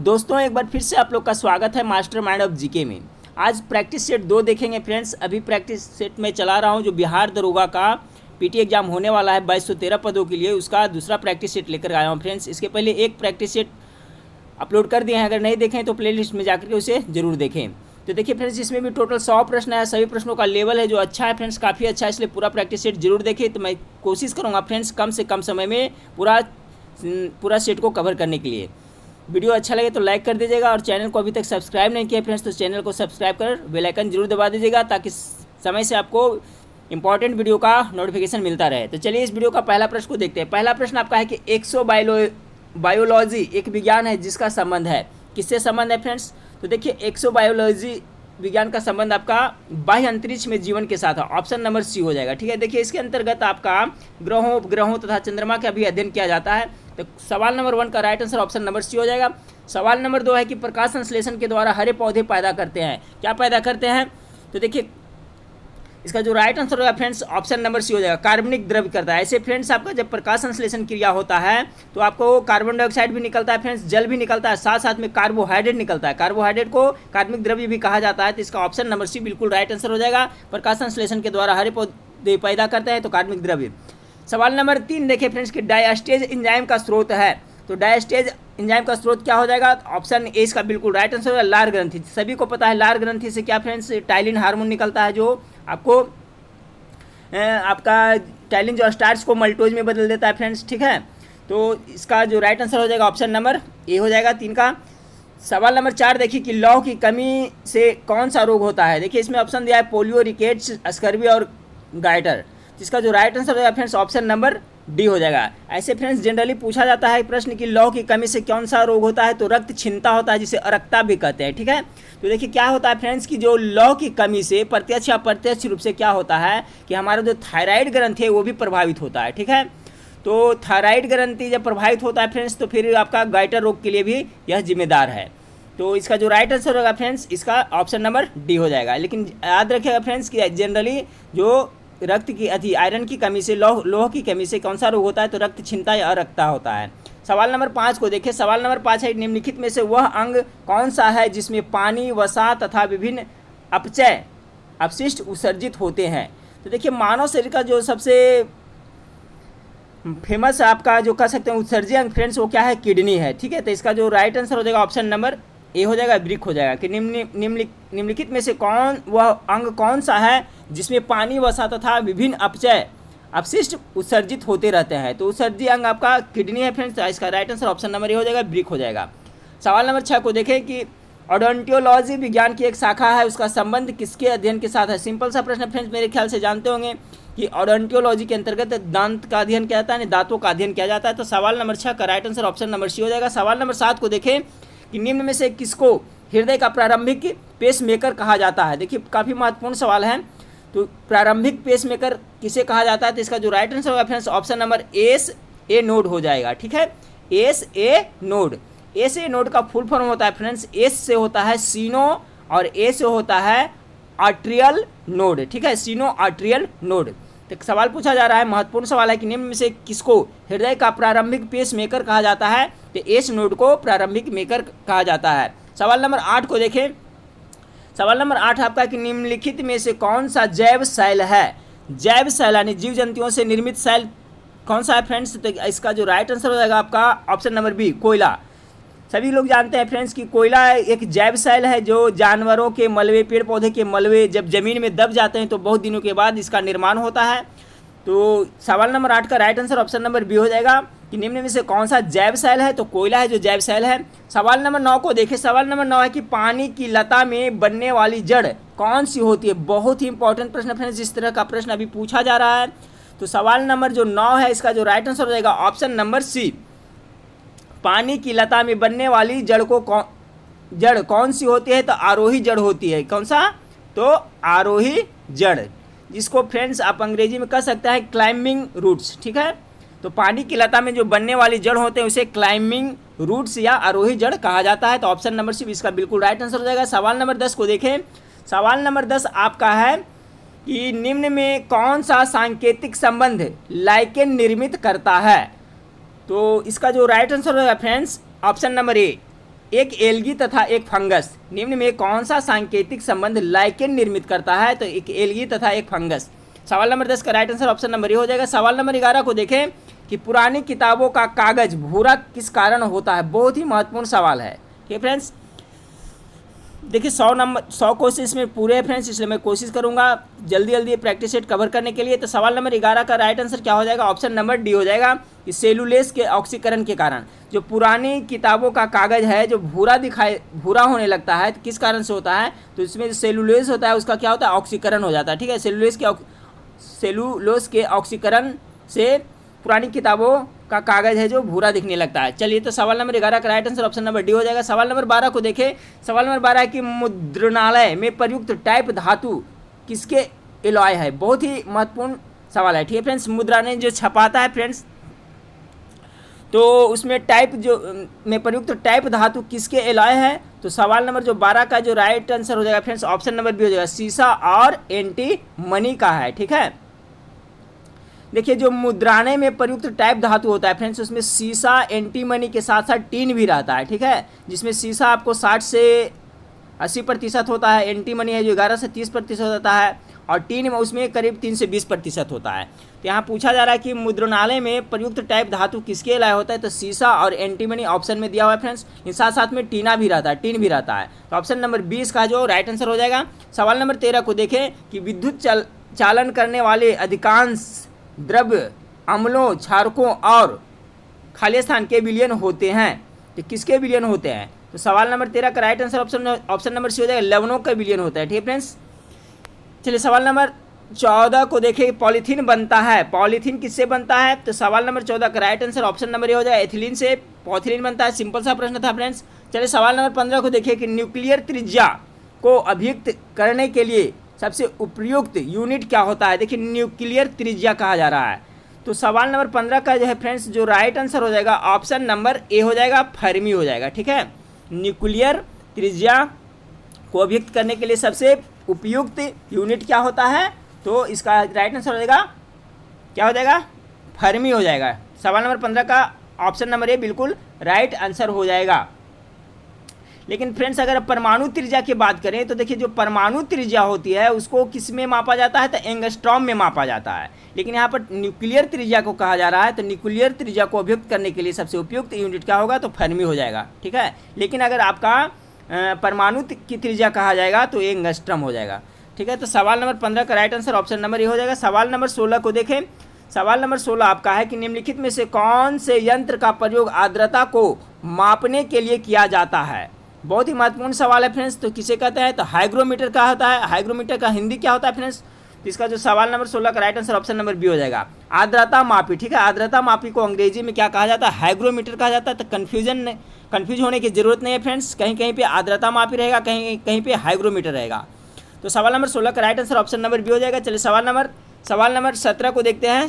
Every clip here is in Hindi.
दोस्तों एक बार फिर से आप लोग का स्वागत है मास्टर माइंड ऑफ जीके में। आज प्रैक्टिस सेट 2 देखेंगे फ्रेंड्स। अभी प्रैक्टिस सेट में चला रहा हूं जो बिहार दरोगा का पीटी एग्जाम होने वाला है 2213 पदों के लिए, उसका दूसरा प्रैक्टिस सेट लेकर आया हूं फ्रेंड्स। इसके पहले एक प्रैक्टिस सेट अपलोड कर दिए हैं, अगर नहीं देखें तो प्लेलिस्ट में जाकर के उसे ज़रूर देखें। तो देखिए फ्रेंड्स, इसमें भी टोटल 100 प्रश्न है। सभी प्रश्नों का लेवल है जो अच्छा है फ्रेंड्स, काफ़ी अच्छा है, इसलिए पूरा प्रैक्टिस सेट जरूर देखें। तो मैं कोशिश करूँगा फ्रेंड्स कम से कम समय में पूरा सेट को कवर करने के लिए। वीडियो अच्छा लगे तो लाइक कर दीजिएगा और चैनल को अभी तक सब्सक्राइब नहीं किया फ्रेंड्स तो चैनल को सब्सक्राइब कर बेल आइकन जरूर दबा दीजिएगा ताकि समय से आपको इंपॉर्टेंट वीडियो का नोटिफिकेशन मिलता रहे। तो चलिए इस वीडियो का पहला प्रश्न को देखते हैं। पहला प्रश्न आपका है कि एक्सोबायोलॉजी एक विज्ञान है जिसका संबंध है, किससे संबंध है फ्रेंड्स? तो देखिए एक्सोबायोलॉजी विज्ञान का संबंध आपका बाह्य अंतरिक्ष में जीवन के साथ है। ऑप्शन नंबर सी हो जाएगा। ठीक है, देखिए इसके अंतर्गत आपका ग्रहों उपग्रहों तथा चंद्रमा का भी अध्ययन किया जाता है। तो सवाल नंबर 1 का right answer option number C हो जाएगा। सवाल नंबर 2 है कि प्रकाश संश्लेषण के द्वारा हरे पौधे पैदा करते हैं, क्या पैदा करते हैं? तो देखिए इसका जो राइट आंसर होगा फ्रेंड्स ऑप्शन नंबर सी हो जाएगा, कार्बनिक द्रव्य करता है। ऐसे फ्रेंड्स आपका जब प्रकाश संश्लेषण क्रिया होता है तो आपको कार्बन डाइऑक्साइड भी निकलता है फ्रेंड्स, जल भी निकलता है, साथ साथ में कार्बोहाइड्रेट निकलता है। कार्बोहाइड्रेट को कार्बनिक द्रव्य भी कहा जाता है। तो इसका ऑप्शन नंबर सी बिल्कुल राइट आंसर हो जाएगा। प्रकाश संश्लेषण के द्वारा हरे पौधे पैदा करते हैं तो कार्बनिक द्रव्य। सवाल नंबर 3 देखिए फ्रेंड्स कि डायस्टेज एंजाइम का स्रोत है। तो डायस्टेज एंजाइम का स्रोत क्या हो जाएगा? ऑप्शन ए इसका बिल्कुल राइट आंसर होगा, लार ग्रंथि। सभी को पता है लार ग्रंथि से क्या फ्रेंड्स टाइलिन हार्मोन निकलता है जो आपको आपका टाइलिन जो स्टार्च को मल्टोज में बदल देता है फ्रेंड्स। ठीक है, तो इसका जो राइट आंसर हो जाएगा ऑप्शन नंबर ए हो जाएगा 3 का। सवाल नंबर 4 देखिए कि लौह की कमी से कौन सा रोग होता है? देखिए इसमें ऑप्शन दिया है पोलियो, रिकेट्स, स्कर्वी और गाइटर। जिसका जो राइट आंसर हो जाएगा फ्रेंड्स ऑप्शन नंबर डी हो जाएगा। ऐसे फ्रेंड्स जनरली पूछा जाता है प्रश्न कि लौह की कमी से कौन सा रोग होता है? तो रक्त छिनता होता है जिसे अरक्ता भी कहते हैं। ठीक है, तो देखिए क्या होता है फ्रेंड्स कि जो लौह की कमी से प्रत्यक्ष या अप्रत्यक्ष रूप से क्या होता है कि हमारा जो थायराइड ग्रंथि है वो भी प्रभावित होता है। ठीक है, तो थायराइड ग्रंथि जब प्रभावित होता है फ्रेंड्स तो फिर आपका गाइटर रोग के लिए भी यह जिम्मेदार है। तो इसका जो राइट आंसर होगा फ्रेंड्स इसका ऑप्शन नंबर डी हो जाएगा। लेकिन याद रखिएगा फ्रेंड्स कि जनरली जो रक्त की आयरन की कमी से लोह की कमी से कौन सा रोग होता है? तो रक्त छिनता या अरक्ता होता है। सवाल नंबर 5 को देखिए। सवाल नंबर 5 है निम्नलिखित में से वह अंग कौन सा है जिसमें पानी, वसा तथा विभिन्न अपचय अपशिष्ट उत्सर्जित होते हैं? तो देखिए मानव शरीर का जो सबसे फेमस आपका जो कह सकते हैं उत्सर्जी अंग फ्रेंड्स वो क्या है? किडनी है। ठीक है, तो इसका जो राइट आंसर हो जाएगा ऑप्शन नंबर ए हो जाएगा, ब्रिक हो जाएगा कि निम्नलिखित में से वह अंग कौन सा है जिसमें पानी, वसा तथा विभिन्न अपचय अपशिष्ट उत्सर्जित होते रहते हैं? तो उत्सर्जी अंग आपका किडनी है फ्रेंड्स। इसका right answer option number A हो जाएगा, ब्रिक हो जाएगा। सवाल नंबर 6 को देखें कि ओडोंटोलॉजी विज्ञान की एक शाखा है, उसका संबंध किसके अध्ययन के साथ है? सिंपल सा प्रश्न फ्रेंड्स, मेरे ख्याल से जानते होंगे कि ओडोंटोलॉजी के अंतर्गत दांत का अध्ययन किया जाता है, दांतों का अध्ययन किया जाता है। तो सवाल नंबर 6 का right answer option number C हो जाएगा। सवाल नंबर 7 को देखें कि निम्न में से किसको हृदय का प्रारंभिक पेसमेकर कहा जाता है? देखिए काफ़ी महत्वपूर्ण सवाल है। तो प्रारंभिक पेसमेकर किसे कहा जाता है? तो इसका जो राइट आंसर होगा friends option number S A node हो जाएगा। ठीक है, S A node. S A node का फुल फॉर्म होता है फ्रेंड्स, एस से होता है सीनो और ए से होता है आर्ट्रियल नोड। ठीक है, सीनो आर्ट्रियल नोड। तो सवाल पूछा जा रहा है, महत्वपूर्ण सवाल है कि निम्न में से किसको हृदय का प्रारंभिक पेस मेकर कहा जाता है? तो एस नोड को प्रारंभिक मेकर कहा जाता है। सवाल नंबर 8 को देखें। सवाल नंबर 8 आपका कि निम्नलिखित में से कौन सा जैव सेल है? जैव सेल यानी जीव जंतुओं से निर्मित सेल कौन सा है फ्रेंड्स? तो इसका जो राइट आंसर हो जाएगा आपका ऑप्शन नंबर बी, कोयला। सभी लोग जानते हैं फ्रेंड्स कि कोयला एक जैव सेल है जो जानवरों के मलबे, पेड़ पौधे के मलबे जब जमीन में दब जाते हैं तो बहुत दिनों के बाद इसका निर्माण होता है। तो सवाल नंबर 8 का right answer option number B हो जाएगा कि निम्न में से कौन सा जैव सेल है? तो कोयला है जो जैव सेल है। सवाल नंबर 9 को देखें। सवाल नंबर 9 है कि पानी की लता में बनने वाली जड़ कौन सी होती है? बहुत ही इंपॉर्टेंट प्रश्न फ्रेंड्स, इस तरह का प्रश्न अभी पूछा जा रहा है। तो सवाल नंबर जो 9 है इसका जो राइट आंसर हो जाएगा ऑप्शन नंबर सी, पानी की लता में बनने वाली जड़ कौन सी होती है? तो आरोही जड़ होती है। कौन सा? तो आरोही जड़, जिसको फ्रेंड्स आप अंग्रेजी में कह सकते हैं क्लाइंबिंग रूट्स। ठीक है, तो पानी की लता में जो बनने वाली जड़ होते हैं उसे क्लाइंबिंग रूट्स या आरोही जड़ कहा जाता है। तो ऑप्शन नंबर सी इसका बिल्कुल राइट आंसर हो जाएगा। सवाल नंबर 10 को देखें। सवाल नंबर 10 आपका है कि निम्न में कौन सा सांकेतिक संबंध लाइकेन निर्मित करता है? तो इसका जो राइट आंसर होगा फ्रेंड्स ऑप्शन नंबर ए, एक एल्गी तथा एक फंगस निम्न में कौन सा सांकेतिक संबंध लाइकेन निर्मित करता है? तो एक एल्गी तथा एक फंगस। सवाल नंबर 10 का right answer option number A हो जाएगा। सवाल नंबर 11 को देखें कि पुरानी किताबों का कागज भूरा किस कारण होता है? बहुत ही महत्वपूर्ण सवाल है। ठीक है फ्रेंड्स, देखिए 100 क्वेश्चन में पूरे हैं फ्रेंड्स, इसलिए मैं कोशिश करूंगा जल्दी जल्दी प्रैक्टिस सेट कवर करने के लिए। तो सवाल नंबर 11 का राइट आंसर क्या हो जाएगा? ऑप्शन नंबर डी हो जाएगा कि सेलुलेस के ऑक्सीकरण के कारण जो पुरानी किताबों का कागज है जो भूरा होने लगता है, तो किस कारण से होता है? तो इसमें जो सेलुलोज होता है उसका क्या होता है? ऑक्सीकरण हो जाता है। ठीक है, सेलुलोज के ऑक्सीकरण से पुरानी किताबों का कागज है जो भूरा दिखने लगता है। चलिए, तो सवाल नंबर 11 का right answer option number D हो जाएगा। सवाल नंबर 12 को देखें। सवाल नंबर 12 है कि मुद्रणालय में प्रयुक्त टाइप धातु किसके एलॉय है? बहुत ही महत्वपूर्ण सवाल है। ठीक है फ्रेंड्स, मुद्रालय जो छपाता है फ्रेंड्स, तो उसमें टाइप जो में प्रयुक्त टाइप धातु किसके एलॉय है? तो सवाल नंबर जो 12 का जो राइट आंसर हो जाएगा फ्रेंड्स, ऑप्शन नंबर बी हो जाएगा, सीसा और एंटीमनी का है। ठीक है, देखिए जो मुद्राने में प्रयुक्त टाइप धातु होता है फ्रेंड्स, उसमें सीसा एंटीमनी के साथ साथ टीन भी रहता है। ठीक है, जिसमें सीसा आपको 60 से 80% होता है, एंटीमनी है जो 11 से 30% होता है, और टीन में उसमें करीब 3 से 20% होता है। तो यहाँ पूछा जा रहा है कि मुद्रणालय में प्रयुक्त टाइप धातु किसके लिए होता है? तो सीसा और एंटीमनी ऑप्शन में दिया हुआ है फ्रेंड्स। इन साथ साथ में टीना भी रहता है, टीन भी रहता है। तो ऑप्शन नंबर 20 का जो राइट आंसर हो जाएगा। सवाल नंबर 13 को देखें कि विद्युत चालन करने वाले अधिकांश द्रव्य अम्लों, क्षारकों और खाली स्थान के विलयन होते हैं। तो किसके विलयन होते हैं? तो सवाल नंबर 13 का right answer option number C हो जाएगा, लवणों का विलयन होता है। ठीक है फ्रेंड्स, चलिए सवाल नंबर 14 को देखें। पॉलीथीन बनता है, पॉलीथीन किससे बनता है? तो सवाल नंबर 14 का right answer option number A हो जाएगा, एथिलीन से पॉलीथीन बनता है। सिंपल सा प्रश्न था फ्रेंड्स। चलिए सवाल नंबर 15 को देखिए कि न्यूक्लियर त्रिज्या को अभिव्यक्त करने के लिए सबसे उपयुक्त यूनिट क्या होता है? देखिए न्यूक्लियर त्रिज्या कहा जा रहा है। तो सवाल नंबर 15 का जो है फ्रेंड्स, जो राइट आंसर हो जाएगा ऑप्शन नंबर ए हो जाएगा, फर्मी हो जाएगा। ठीक है, न्यूक्लियर त्रिज्या को अभिव्यक्त करने के लिए सबसे उपयुक्त यूनिट क्या होता है? तो इसका राइट आंसर हो जाएगा, क्या हो जाएगा? फर्मी हो जाएगा। सवाल नंबर 15 का ऑप्शन नंबर ए बिल्कुल राइट आंसर हो जाएगा। लेकिन फ्रेंड्स अगर परमाणु त्रिज्या की बात करें तो देखिए जो परमाणु त्रिज्या होती है उसको किस में मापा जाता है? तो एंगस्ट्रॉम में मापा जाता है। लेकिन यहाँ पर न्यूक्लियर त्रिज्या को कहा जा रहा है, तो न्यूक्लियर त्रिज्या को अभिव्यक्त करने के लिए सबसे उपयुक्त यूनिट क्या होगा? तो फर्मी हो जाएगा। ठीक है, लेकिन अगर आपका परमाणु की त्रिज्या कहा जाएगा तो एंगस्ट्रॉम हो जाएगा। ठीक है, तो सवाल नंबर 15 का right answer option number A हो जाएगा। सवाल नंबर 16 को देखें। सवाल नंबर 16 आपका है कि निम्नलिखित में से कौन से यंत्र का प्रयोग आर्द्रता को मापने के लिए किया जाता है? बहुत ही महत्वपूर्ण सवाल है फ्रेंड्स। तो किसे कहते हैं? तो हाइग्रोमीटर का होता है। हाइग्रोमीटर का हिंदी क्या होता है फ्रेंड्स? तो इसका जो सवाल नंबर 16 का right answer option number B हो जाएगा, आर्द्रता मापी। ठीक है, आर्द्रता मापी को अंग्रेजी में क्या कहा जाता है? हाइग्रोमीटर कहा जाता है। तो कन्फ्यूज होने की जरूरत नहीं है फ्रेंड्स, कहीं कहीं पे आर्द्रता मापी रहेगा, कहीं कहीं पे हाइग्रोमीटर रहेगा। तो सवाल नंबर 16 का right answer option number B हो जाएगा। चलिए सवाल नंबर 17 को देखते हैं।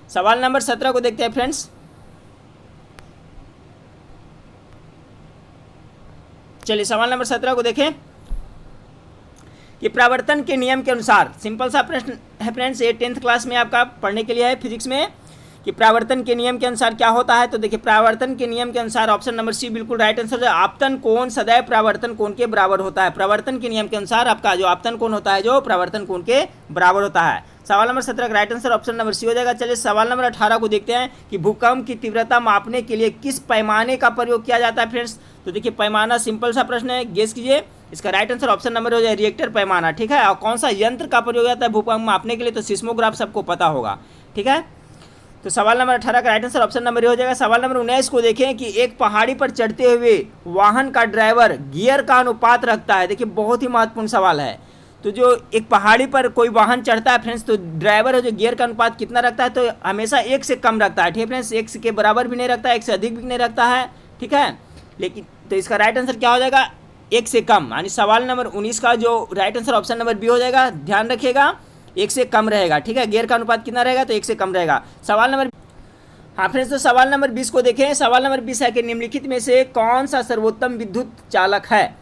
सवाल नंबर 17 को देखते हैं फ्रेंड्स। चलिए सवाल नंबर 17 को देखें कि प्रावर्तन के नियम के अनुसार, सिंपल सा प्रश्न है फ्रेंड्स, ये 10th क्लास में आपका पढ़ने के लिए है फिजिक्स में, कि प्रावर्तन के नियम के अनुसार क्या होता है? तो देखिए प्रावर्तन के नियम के अनुसार ऑप्शन नंबर सी बिल्कुल राइट आंसर है। आपतन कोण सदैव प्रावर्तन कोण के बराबर होता है। प्रावर्तन के नियम के अनुसार आपका जो आपतन कोण होता है जो प्रावर्तन कोण के बराबर होता है। सवाल नंबर 17 का right answer option number C हो जाएगा। चलिए सवाल नंबर 18 को देखते हैं कि भूकंप की तीव्रता मापने के लिए किस पैमाने का प्रयोग किया जाता है फ्रेंड्स? तो देखिए पैमाना सिंपल सा प्रश्न है, गेस कीजिए। इसका राइट आंसर ऑप्शन नंबर हो जाए रिएक्टर पैमाना। ठीक है, और कौन सा यंत्र का प्रयोग होता है भूकंप मापने के लिए? तो सिस्मोग्राफ सबको पता होगा। ठीक है, तो सवाल नंबर 18 का राइट आंसर ऑप्शन नंबर हो जाएगा। सवाल नंबर 19 को देखें कि एक पहाड़ी पर चढ़ते हुए वाहन का ड्राइवर गियर का अनुपात रखता है। देखिए बहुत ही महत्वपूर्ण सवाल है। तो जो एक पहाड़ी पर कोई वाहन चढ़ता है फ्रेंड्स, तो ड्राइवर है जो गियर का अनुपात कितना रखता है? तो हमेशा 1 से कम रखता है। ठीक है फ्रेंड्स, 1 के बराबर भी नहीं रखता है, 1 से अधिक भी नहीं रखता है। ठीक है, लेकिन तो इसका राइट आंसर क्या हो जाएगा? 1 से कम। यानी सवाल नंबर 19 का जो right answer option number B हो जाएगा। ध्यान रखिएगा 1 से कम रहेगा। ठीक है, गियर का अनुपात कितना रहेगा? तो 1 से कम रहेगा। सवाल नंबर, हाँ फ्रेंड्स, तो सवाल नंबर 20 को देखें। सवाल नंबर 20 है कि निम्नलिखित में से कौन सा सर्वोत्तम विद्युत चालक है?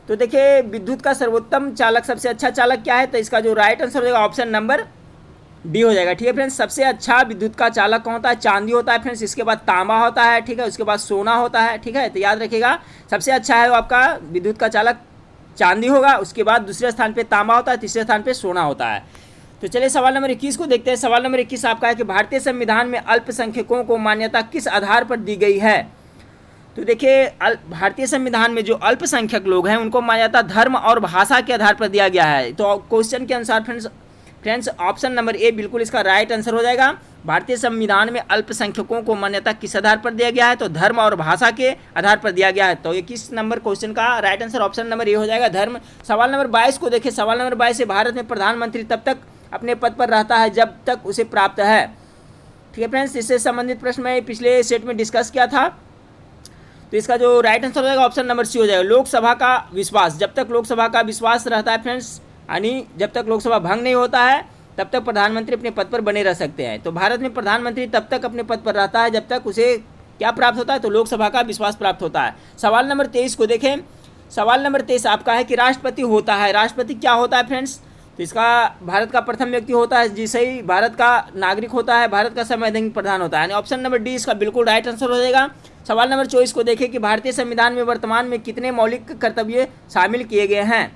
तो देखिए विद्युत का सर्वोत्तम चालक, सबसे अच्छा चालक क्या है? तो इसका जो राइट आंसर हो जाएगा ऑप्शन नंबर डी हो जाएगा। ठीक है फ्रेंड्स, सबसे अच्छा विद्युत का चालक कौन होता है? चांदी होता है फ्रेंड्स, इसके बाद तांबा होता है, ठीक है, उसके बाद सोना होता है। ठीक है, तो याद रखिएगा सबसे अच्छा है वो आपका विद्युत का चालक चांदी होगा, उसके बाद दूसरे स्थान पे तांबा होता है, तीसरे स्थान पे सोना होता है। तो चलिए सवाल नंबर 21 को देखते हैं। सवाल नंबर 21 आपका है कि भारतीय संविधान में अल्पसंख्यकों को मान्यता किस आधार पर दी गई है? तो देखिए भारतीय संविधान में जो अल्पसंख्यक लोग हैं उनको मान्यता धर्म और भाषा के आधार पर दिया गया है। तो क्वेश्चन के अनुसार फ्रेंड्स ऑप्शन नंबर ए बिल्कुल इसका राइट आंसर हो जाएगा। भारतीय संविधान में अल्पसंख्यकों को मान्यता किस आधार पर दिया गया है? तो धर्म और भाषा के आधार पर दिया गया है। तो 21 नंबर क्वेश्चन का right answer option number A हो जाएगा, धर्म। सवाल नंबर 22 को देखिए। सवाल नंबर 22 से भारत में प्रधानमंत्री तब तक अपने पद पर रहता है जब तक उसे प्राप्त है। ठीक है फ्रेंड्स, इससे संबंधित प्रश्न मैं पिछले सेट में डिस्कस किया था। तो इसका जो राइट आंसर हो जाएगा ऑप्शन नंबर सी हो जाएगा, लोकसभा का विश्वास। जब तक लोकसभा का विश्वास रहता है फ्रेंड्स, यानी जब तक लोकसभा भंग नहीं होता है तब तक प्रधानमंत्री अपने पद पर बने रह सकते हैं। तो भारत में प्रधानमंत्री तब तक अपने पद पर रहता है जब तक उसे क्या प्राप्त होता है? तो लोकसभा का विश्वास प्राप्त होता है। सवाल नंबर 23 को देखें। सवाल नंबर 23 आपका है कि राष्ट्रपति होता है, राष्ट्रपति क्या होता है फ्रेंड्स? तो इसका भारत का प्रथम व्यक्ति होता है जिसे ही भारत का नागरिक होता है, भारत का संवैधानिक प्रधान होता है, यानी ऑप्शन नंबर डी इसका बिल्कुल राइट आंसर हो जाएगा। सवाल नंबर 24 को देखें कि भारतीय संविधान में वर्तमान में कितने मौलिक कर्तव्य शामिल किए गए हैं?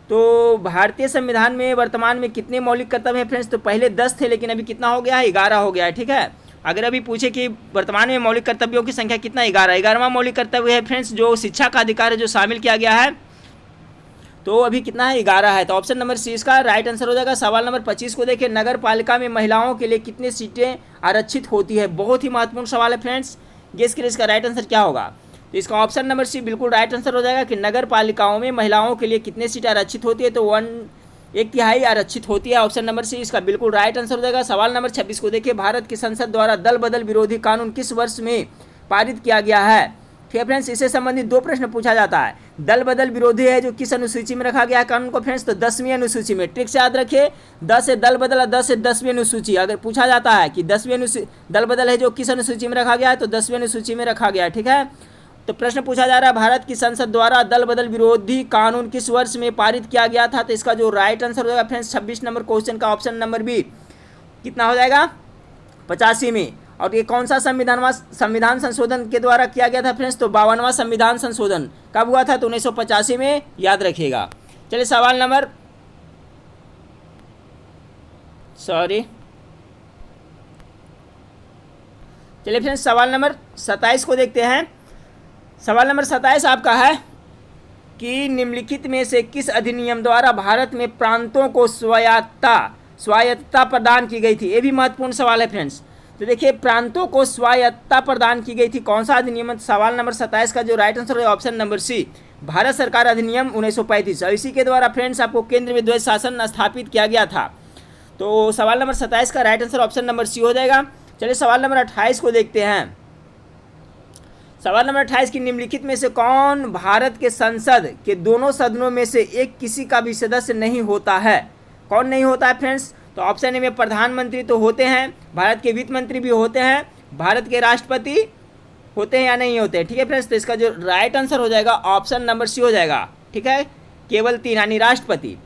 तो भारतीय संविधान में वर्तमान में कितने मौलिक कर्तव्य हैं फ्रेंड्स? तो पहले 10 थे लेकिन अभी कितना हो गया है? 11 हो गया है। ठीक है, अगर अभी पूछे कि वर्तमान में मौलिक कर्तव्यों की संख्या कितना? 11वां मौलिक कर्तव्य है फ्रेंड्स जो शिक्षा का अधिकार है, जो शामिल किया गया है। तो अभी कितना है? 11 है। तो ऑप्शन नंबर सी इसका राइट आंसर हो जाएगा। सवाल नंबर 25 को देखिए। नगर पालिका में महिलाओं के लिए कितनी सीटें आरक्षित होती है? बहुत ही महत्वपूर्ण सवाल है फ्रेंड्स, गेस करिए इसका राइट आंसर क्या होगा? तो इसका ऑप्शन नंबर सी बिल्कुल राइट आंसर हो जाएगा कि नगर पालिकाओं में महिलाओं के लिए कितने सीटें आरक्षित होती है? तो 1/3 आरक्षित होती है। ऑप्शन नंबर सी इसका बिल्कुल राइट आंसर हो जाएगा। सवाल नंबर 26 को देखिए। भारत की संसद द्वारा दल बदल विरोधी कानून किस वर्ष में पारित किया गया है? ठीक है फ्रेंड्स, इससे संबंधित 2 प्रश्न पूछा जाता है। दल बदल विरोधी है जो किस अनुसूची में रखा गया है कानून को फ्रेंड्स? तो 10वीं अनुसूची में। ट्रिक से याद रखिए 10 से दल बदल, 10 से 10वीं अनुसूची। अगर पूछा जाता है कि 10वीं दल बदल है जो किस अनुसूची में रखा गया है? तो 10वीं अनुसूची में रखा गया है। ठीक है, तो प्रश्न पूछा जा रहा है भारत की संसद द्वारा दल बदल विरोधी कानून किस वर्ष में पारित किया गया था? तो इसका जो राइट आंसर हो जाएगा फ्रेंड्स 26 नंबर क्वेश्चन का ऑप्शन नंबर बी कितना हो जाएगा? 85 में। और ये कौन सा संविधान संशोधन के द्वारा किया गया था फ्रेंड्स? तो 52वां संविधान संशोधन कब हुआ था? तो 1985 में, याद रखिएगा। चलिए सवाल नंबर चलिए फ्रेंड्स सवाल नंबर 27 को देखते हैं। सवाल नंबर 27 आपका है कि निम्नलिखित में से किस अधिनियम द्वारा भारत में प्रांतों को स्वायत्तता प्रदान की गई थी? ये भी महत्वपूर्ण सवाल है फ्रेंड्स। तो देखिए प्रांतों को स्वायत्तता प्रदान की गई थी, कौन सा अधिनियम? सवाल नंबर 27 का जो राइट आंसर है ऑप्शन नंबर सी, भारत सरकार अधिनियम 1935। और इसी के द्वारा फ्रेंड्स आपको केंद्र में द्वैध शासन स्थापित किया गया था। तो सवाल नंबर 27 का right answer option number C हो जाएगा। चलिए सवाल नंबर 28 को देखते हैं। सवाल नंबर 28 की निम्नलिखित में से कौन भारत के संसद के दोनों सदनों में से एक किसी का भी सदस्य नहीं होता है? कौन नहीं होता है फ्रेंड्स? तो ऑप्शन ए में प्रधानमंत्री तो होते हैं, भारत के वित्त मंत्री भी होते हैं, भारत के राष्ट्रपति होते हैं या नहीं होते हैं? ठीक है फ्रेंड्स, तो इसका जो राइट आंसर हो जाएगा ऑप्शन नंबर सी हो जाएगा। ठीक है, केवल 3 यानी राष्ट्रपति।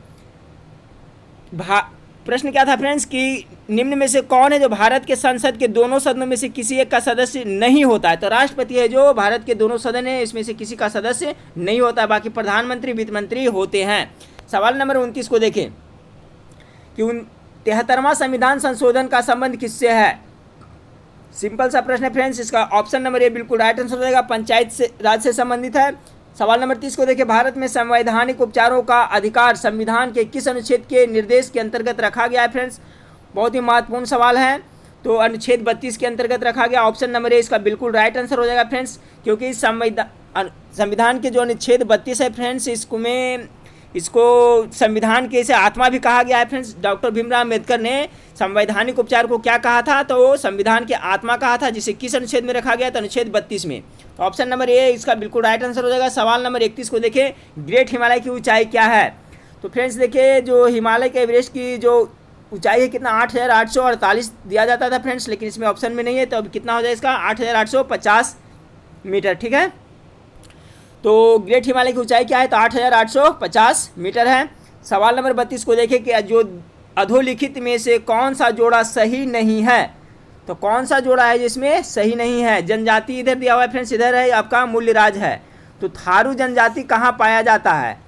प्रश्न क्या था फ्रेंड्स कि निम्न में से कौन है जो भारत के संसद के दोनों सदनों में से किसी एक का सदस्य नहीं होता है? तो राष्ट्रपति है जो भारत के दोनों सदन है इसमें से किसी का सदस्य नहीं होता है, बाकी प्रधानमंत्री वित्त मंत्री होते हैं। सवाल नंबर 29 को देखें कि 73वां संविधान संशोधन का संबंध किससे है? सिंपल सा प्रश्न है फ्रेंड्स, इसका ऑप्शन नंबर ए बिल्कुल राइट आंसर हो जाएगा, पंचायत से राज से संबंधित है। सवाल नंबर 30 को देखिए। भारत में संवैधानिक उपचारों का अधिकार संविधान के किस अनुच्छेद के निर्देश के अंतर्गत रखा गया है फ्रेंड्स? बहुत ही महत्वपूर्ण सवाल है। तो अनुच्छेद 32 के अंतर्गत रखा गया, ऑप्शन नंबर ए इसका बिल्कुल राइट आंसर हो जाएगा फ्रेंड्स, क्योंकि संविधान के जो अनुच्छेद 32 है फ्रेंड्स इसको संविधान के इसे आत्मा भी कहा गया है फ्रेंड्स। डॉक्टर भीमराव अम्बेडकर ने संवैधानिक उपचार को क्या कहा था? तो संविधान के आत्मा कहा था, जिसे किस अनुच्छेद में रखा गया? तो अनुच्छेद 32 में। तो ऑप्शन नंबर ए इसका बिल्कुल राइट आंसर हो जाएगा। सवाल नंबर 31 को देखें। ग्रेट हिमालय की ऊंचाई क्या है? तो फ्रेंड्स देखिए जो हिमालय के एवरेस्ट की जो ऊंचाई है कितना 8,848 दिया जाता था फ्रेंड्स, लेकिन इसमें ऑप्शन में नहीं है, तो अब कितना हो जाए इसका 8,850 मीटर। ठीक है, तो ग्रेट हिमालय की ऊंचाई क्या है? तो 8,850 मीटर है। सवाल नंबर 32 को देखें कि जो अधोलिखित में से कौन सा जोड़ा सही नहीं है? तो कौन सा जोड़ा है जिसमें सही नहीं है? जनजाति इधर दिया हुआ है फ्रेंड्स, इधर है आपका मूल्यराज है। तो थारू जनजाति कहाँ पाया जाता है?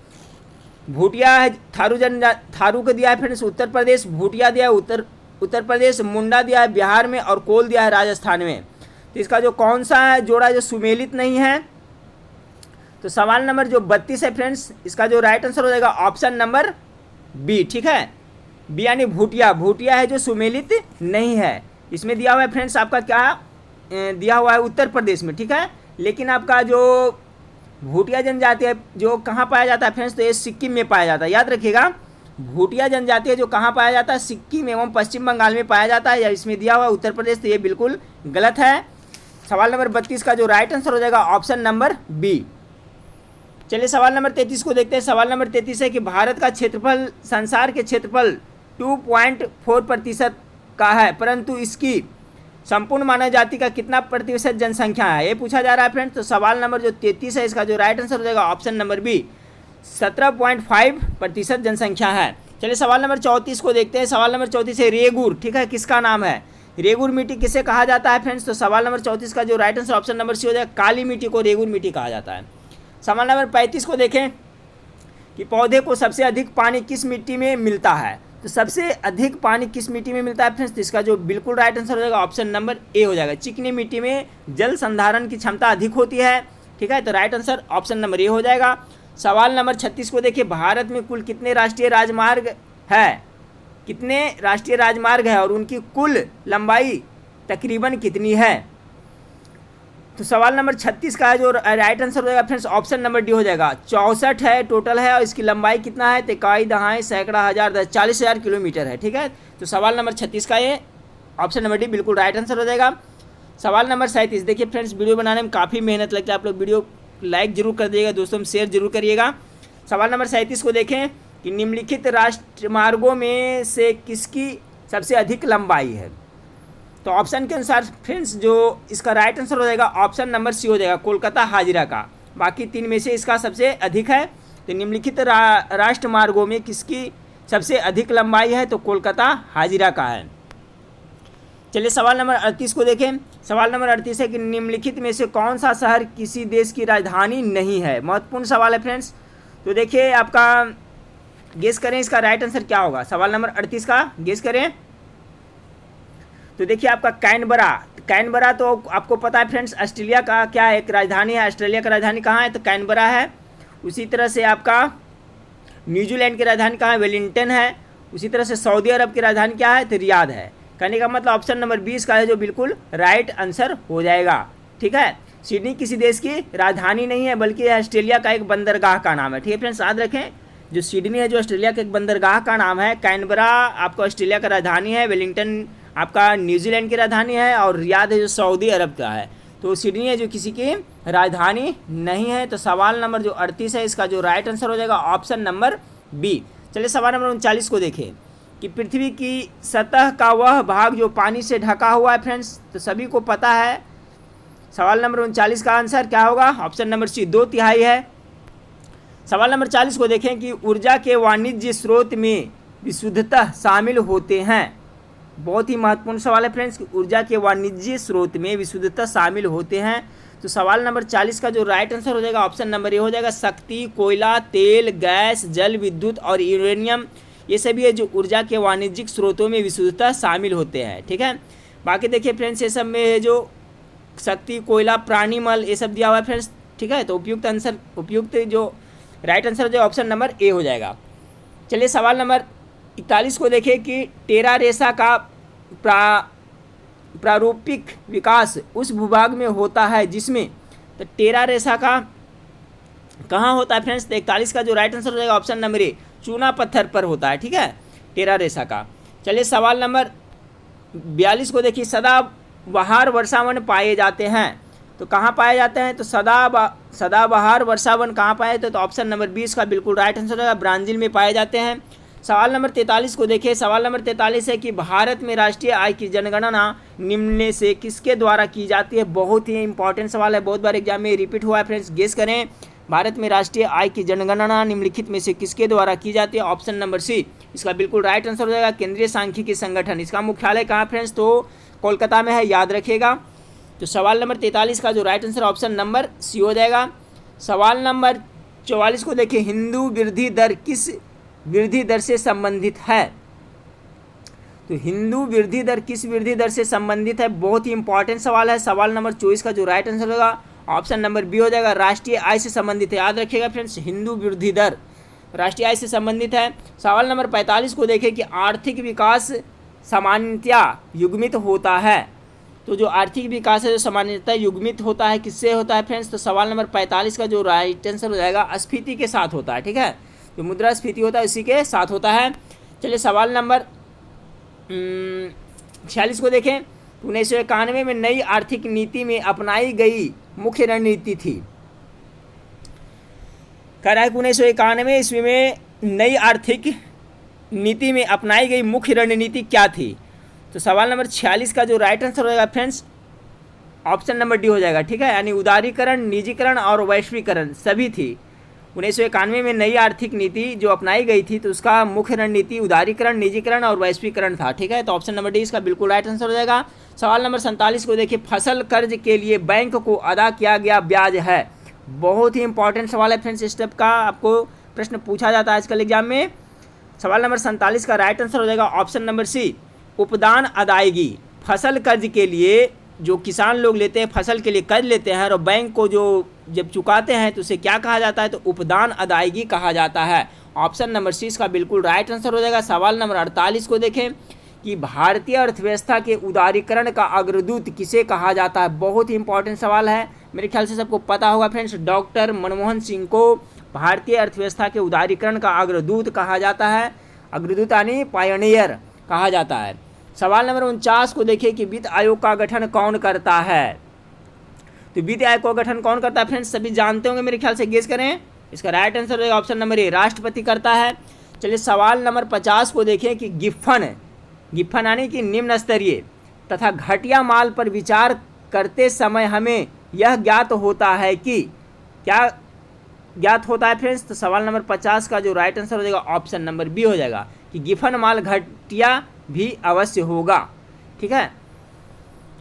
भूटिया है, थारू को दिया है फ्रेंड्स उत्तर प्रदेश, भूटिया दिया है उत्तर प्रदेश, मुंडा दिया है बिहार में, और कोल दिया है राजस्थान में। तो इसका जो कौन सा है जोड़ा जो सुमेलित नहीं है? तो सवाल नंबर जो 32 है फ्रेंड्स, इसका जो राइट आंसर हो जाएगा ऑप्शन नंबर बी। ठीक है, बी यानी भूटिया है जो सुमेलित नहीं है। इसमें दिया हुआ है फ्रेंड्स आपका क्या दिया हुआ है उत्तर प्रदेश में। ठीक है, लेकिन आपका जो भूटिया जनजाति है जो कहाँ पाया जाता है फ्रेंड्स? तो ये सिक्किम में पाया जाता है। याद रखिएगा, भूटिया जनजाति है जो कहाँ पाया जाता है? सिक्किम एवं पश्चिम बंगाल में पाया जाता है, या इसमें दिया हुआ है उत्तर प्रदेश, तो ये बिल्कुल गलत है। सवाल नंबर 32 का जो राइट आंसर हो जाएगा ऑप्शन नंबर बी। चलिए सवाल नंबर 33 को देखते हैं। सवाल नंबर 33 है कि भारत का क्षेत्रफल संसार के क्षेत्रफल 2.4% का है, परंतु इसकी संपूर्ण मानव जाति का कितना प्रतिशत जनसंख्या है? ये पूछा जा रहा है फ्रेंड्स। तो सवाल नंबर जो 33 है इसका जो राइट आंसर हो जाएगा ऑप्शन नंबर बी, 17.5% जनसंख्या है। चलिए सवाल नंबर 34 को देखते हैं। सवाल नंबर 34 है रेगुर, ठीक है, किसका नाम है? रेगुर मिट्टी किसे कहा जाता है फ्रेंड्स? तो सवाल नंबर 34 का जो right answer option number C हो जाएगा, काली मिट्टी को रेगुर मिट्टी कहा जाता है। सवाल नंबर 35 को देखें कि पौधे को सबसे अधिक पानी किस मिट्टी में मिलता है? तो सबसे अधिक पानी किस मिट्टी में मिलता है फ्रेंड्स? तो इसका जो बिल्कुल राइट आंसर हो जाएगा ऑप्शन नंबर ए हो जाएगा। चिकनी मिट्टी में जल संधारण की क्षमता अधिक होती है। ठीक है, तो right answer option number A हो जाएगा। सवाल नंबर 36 को देखिए, भारत में कुल कितने राष्ट्रीय राजमार्ग है? कितने राष्ट्रीय राजमार्ग है और उनकी कुल लंबाई तकरीबन कितनी है? तो सवाल नंबर 36 का जो राइट आंसर हो जाएगा फ्रेंड्स ऑप्शन नंबर डी हो जाएगा। 64 है टोटल है, और इसकी लंबाई कितना है? तो इकाई, दहाई, सैकड़ा, हज़ार, 10, 40,000 किलोमीटर है। ठीक है, तो सवाल नंबर 36 का ये ऑप्शन नंबर डी बिल्कुल राइट आंसर हो जाएगा। सवाल नंबर 37, देखिए फ्रेंड्स वीडियो बनाने में काफ़ी मेहनत लगता है, आप लोग वीडियो लाइक जरूर कर दीजिएगा दोस्तों में, शेयर जरूर करिएगा। सवाल नंबर 37 को देखें कि निम्नलिखित राष्ट्रमार्गों में से किसकी सबसे अधिक लंबाई है? तो ऑप्शन के अनुसार फ्रेंड्स जो इसका राइट आंसर हो जाएगा ऑप्शन नंबर सी हो जाएगा, कोलकाता हाजिरा का। बाकी तीन में से इसका सबसे अधिक है। तो निम्नलिखित राष्ट्रमार्गों में किसकी सबसे अधिक लंबाई है? तो कोलकाता हाजिरा का है। चलिए सवाल नंबर 38 को देखें। सवाल नंबर 38 है कि निम्नलिखित में से कौन सा शहर किसी देश की राजधानी नहीं है? महत्वपूर्ण सवाल है फ्रेंड्स। तो देखिए आपका गेस करें इसका राइट आंसर क्या होगा। सवाल नंबर 38 का गेस करें। तो देखिए आपका कैनबरा तो आपको पता है फ्रेंड्स ऑस्ट्रेलिया का क्या एक राजधानी है। ऑस्ट्रेलिया का राजधानी कहाँ है? तो कैनबरा है। उसी तरह से आपका न्यूजीलैंड की राजधानी कहाँ है? वेलिंगटन है। उसी तरह से सऊदी अरब की राजधानी क्या है? तो रियाद है। कहने का मतलब ऑप्शन नंबर 20 का है जो बिल्कुल राइट आंसर हो जाएगा। ठीक है, सिडनी किसी देश की राजधानी नहीं है, बल्कि ऑस्ट्रेलिया का एक बंदरगाह का नाम है। ठीक है फ्रेंड्स, याद रखें, जो सिडनी है जो ऑस्ट्रेलिया के एक बंदरगाह का नाम है, कैनबरा आपका ऑस्ट्रेलिया का राजधानी है, वेलिंगटन आपका न्यूजीलैंड की राजधानी है, और रियाद है जो सऊदी अरब का है। तो सिडनी है जो किसी की राजधानी नहीं है। तो सवाल नंबर जो 38 है इसका जो राइट आंसर हो जाएगा ऑप्शन नंबर बी। चलिए सवाल नंबर 39 को देखें कि पृथ्वी की सतह का वह भाग जो पानी से ढका हुआ है फ्रेंड्स, तो सभी को पता है। सवाल नंबर 39 का आंसर क्या होगा? ऑप्शन नंबर सी, 2/3 है। सवाल नंबर 40 को देखें कि ऊर्जा के वाणिज्य स्रोत में विशुद्धता शामिल होते हैं। बहुत ही महत्वपूर्ण सवाल है फ्रेंड्स कि ऊर्जा के वाणिज्य स्रोत में विशुद्धता शामिल होते हैं। तो सवाल नंबर 40 का जो राइट आंसर हो जाएगा ऑप्शन नंबर ए हो जाएगा। शक्ति, कोयला, तेल, गैस, जल विद्युत और यूरेनियम, ये सभी है जो ऊर्जा के वाणिज्यिक स्रोतों में विशुद्धता शामिल होते हैं। ठीक है, बाकी देखिए फ्रेंड्स ये सब में जो शक्ति, कोयला, प्राणीमल, ये सब दिया हुआ है फ्रेंड्स। ठीक है, तो उपयुक्त जो राइट आंसर जो ऑप्शन नंबर ए हो जाएगा। चलिए सवाल नंबर 41 को देखें कि टेरा रेसा का प्रारूपिक विकास उस भूभाग में होता है जिसमें, तो टेरा रेसा का कहाँ होता है फ्रेंड्स? तो 41 का जो राइट आंसर हो जाएगा ऑप्शन नंबर ए, चूना पत्थर पर होता है। ठीक है, टेरा रेसा का। चलिए सवाल नंबर 42 को देखिए, सदाबहार वर्षावन पाए जाते हैं, तो कहाँ पाए जाते हैं? तो सदाबहार वर्षावन कहाँ पाए जाते हैं? तो ऑप्शन नंबर 20 का बिल्कुल राइट आंसर होगा, ब्राज़ील में पाए जाते हैं। सवाल नंबर 43 को देखिए। सवाल नंबर 43 है कि भारत में राष्ट्रीय आय की जनगणना निम्न में से किसके द्वारा की जाती है? बहुत ही इंपॉर्टेंट सवाल है, बहुत बार एग्जाम में रिपीट हुआ है फ्रेंड्स, गेस करें। भारत में राष्ट्रीय आय की जनगणना निम्नलिखित में से किसके द्वारा की जाती है? ऑप्शन नंबर सी इसका बिल्कुल राइट आंसर हो जाएगा केंद्रीय सांख्यिकी संगठन। इसका मुख्यालय कहाँ फ्रेंड्स? तो कोलकाता में है, याद रखिएगा। तो सवाल नंबर 43 का जो right answer option number C हो जाएगा। सवाल नंबर 44 को देखिए, हिंदू वृद्धि दर किस वृद्धि दर से संबंधित है? तो हिंदू वृद्धि दर किस वृद्धि दर से संबंधित है? बहुत ही इंपॉर्टेंट सवाल है। सवाल नंबर 24 का जो राइट आंसर होगा ऑप्शन नंबर बी हो जाएगा, राष्ट्रीय आय से संबंधित है। याद रखिएगा फ्रेंड्स, हिंदू वृद्धि दर राष्ट्रीय आय से संबंधित है। सवाल नंबर 45 को देखें कि आर्थिक विकास सामान्यतया युग्मित होता है। तो जो आर्थिक विकास है जो सामान्यतः युग्मित होता है, किससे होता है फ्रेंड्स? तो सवाल नंबर 45 का जो राइट आंसर हो जाएगा स्फीति के साथ होता है। ठीक है, जो मुद्रास्फीति होता है उसी के साथ होता है। चलिए सवाल नंबर 46 को देखें। 1991 में नई आर्थिक नीति में अपनाई गई मुख्य रणनीति थी। कह रहा है कि 1991 ईस्वी में नई आर्थिक नीति में अपनाई गई मुख्य रणनीति क्या थी? तो सवाल नंबर 46 का जो राइट आंसर हो जाएगा फ्रेंड्स ऑप्शन नंबर डी हो जाएगा। ठीक है, यानी उदारीकरण, निजीकरण और वैश्वीकरण सभी थी। 1991 में नई आर्थिक नीति जो अपनाई गई थी तो उसका मुख्य रणनीति उदारीकरण, निजीकरण और वैश्वीकरण था। ठीक है, तो ऑप्शन नंबर डी इसका बिल्कुल राइट आंसर हो जाएगा। सवाल नंबर 47 को देखिए, फसल कर्ज के लिए बैंक को अदा किया गया ब्याज है। बहुत ही इंपॉर्टेंट सवाल है फ्रेंड्स, इस स्टेप का आपको प्रश्न पूछा जाता है आजकल एग्जाम में। सवाल नंबर 47 का राइट आंसर हो जाएगा ऑप्शन नंबर सी, उपदान अदायगी। फसल कर्ज के लिए जो किसान लोग लेते हैं, फसल के लिए कर्ज लेते हैं और बैंक को जो जब चुकाते हैं तो उसे क्या कहा जाता है? तो उपदान अदायगी कहा जाता है। ऑप्शन नंबर सी इसका बिल्कुल राइट आंसर हो जाएगा। सवाल नंबर 48 को देखें कि भारतीय अर्थव्यवस्था के उदारीकरण का अग्रदूत किसे कहा जाता है? बहुत ही इंपॉर्टेंट सवाल है, मेरे ख्याल से सबको पता होगा फ्रेंड्स। डॉक्टर मनमोहन सिंह को भारतीय अर्थव्यवस्था के उदारीकरण का अग्रदूत कहा जाता है। अग्रदूत यानी पायनियर कहा जाता है। सवाल नंबर 49 को देखिए कि वित्त आयोग का गठन कौन करता है? तो वित्त आयोग का गठन कौन करता है फ्रेंड्स? सभी जानते होंगे मेरे ख्याल से, गेस करें। इसका राइट आंसर रहेगा ऑप्शन नंबर ए, राष्ट्रपति करता है। चलिए सवाल नंबर 50 को देखें कि गिफन यानी कि निम्न स्तरीय तथा घटिया माल पर विचार करते समय हमें यह ज्ञात होता है कि क्या ज्ञात होता है फ्रेंड्स? तो सवाल नंबर 50 का जो राइट आंसर हो जाएगा ऑप्शन नंबर बी हो जाएगा कि गिफन माल घटिया भी अवश्य होगा। ठीक है,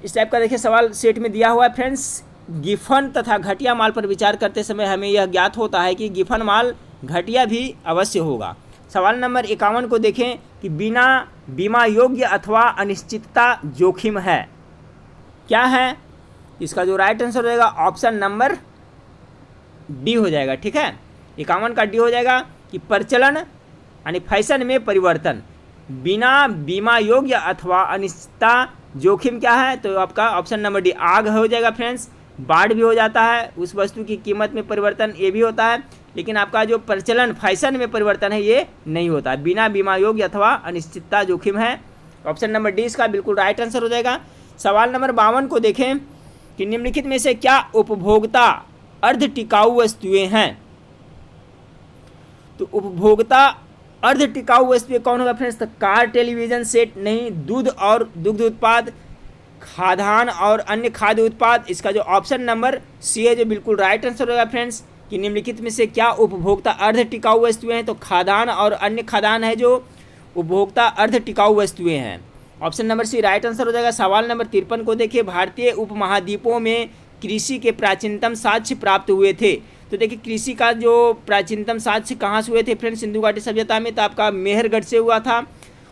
इस टाइप का देखिए सवाल सेट में दिया हुआ है फ्रेंड्स। गिफन तथा घटिया माल पर विचार करते समय हमें यह ज्ञात होता है कि गिफन माल घटिया भी अवश्य होगा। सवाल नंबर 51 को देखें कि बिना बीमा योग्य अथवा अनिश्चितता जोखिम है, क्या है? इसका जो राइट आंसर रहेगा ऑप्शन नंबर डी हो जाएगा। ठीक है, 51 का डी हो जाएगा कि प्रचलन यानी फैशन में परिवर्तन। बिना बीमा योग्य अथवा अनिश्चितता जोखिम क्या है? तो आपका ऑप्शन नंबर डी आग हो जाएगा फ्रेंड्स। बाढ़ भी हो जाता है, उस वस्तु की कीमत में परिवर्तन ये भी होता है, लेकिन आपका जो प्रचलन फैशन में परिवर्तन है ये नहीं होता। बिना बीमा योग्य अथवा अनिश्चितता जोखिम है। ऑप्शन नंबर डी इसका बिल्कुल राइट आंसर हो जाएगा। सवाल नंबर 52 को देखें कि निम्नलिखित में से क्या उपभोक्ता अर्ध टिकाऊ वस्तुएं हैं? तो उपभोक्ता अर्ध टिकाऊ वस्तुएं कौन होगा फ्रेंड्स? तो कार, टेलीविजन सेट नहीं, दूध और दुग्ध उत्पाद, खाद्यान्न और अन्य खाद्य उत्पाद। इसका जो ऑप्शन नंबर सी है जो बिल्कुल राइट आंसर होगा फ्रेंड्स कि निम्नलिखित में से क्या उपभोक्ता अर्ध टिकाऊ वस्तुएं हैं? तो खाद्यान्न और अन्य खाद्यान्न है जो उपभोक्ता अर्ध टिकाऊ वस्तुएं हैं। Option number C right answer हो जाएगा। सवाल नंबर 53 को देखिए, भारतीय उपमहाद्वीपों में कृषि के प्राचीनतम साक्ष्य प्राप्त हुए थे। तो देखिए कृषि का जो प्राचीनतम साक्ष्य कहाँ से हुए थे फ्रेंड्स? सिंधु घाटी सभ्यता में, तो आपका मेहरगढ़ से हुआ था।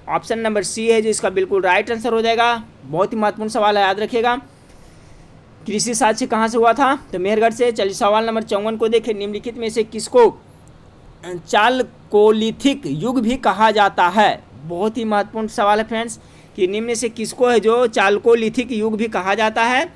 ऑप्शन नंबर सी है जो इसका बिल्कुल राइट आंसर हो जाएगा। बहुत ही महत्वपूर्ण सवाल है, याद रखिएगा। कृषि साक्ष्य कहाँ से हुआ था? तो मेहरगढ़ से। चलिए सवाल नंबर 54 को देखें, निम्नलिखित में से किसको चालकोलिथिक युग भी कहा जाता है? बहुत ही महत्वपूर्ण सवाल है फ्रेंड्स कि निम्न से किसको है जो चालकोलिथिक युग भी कहा जाता है?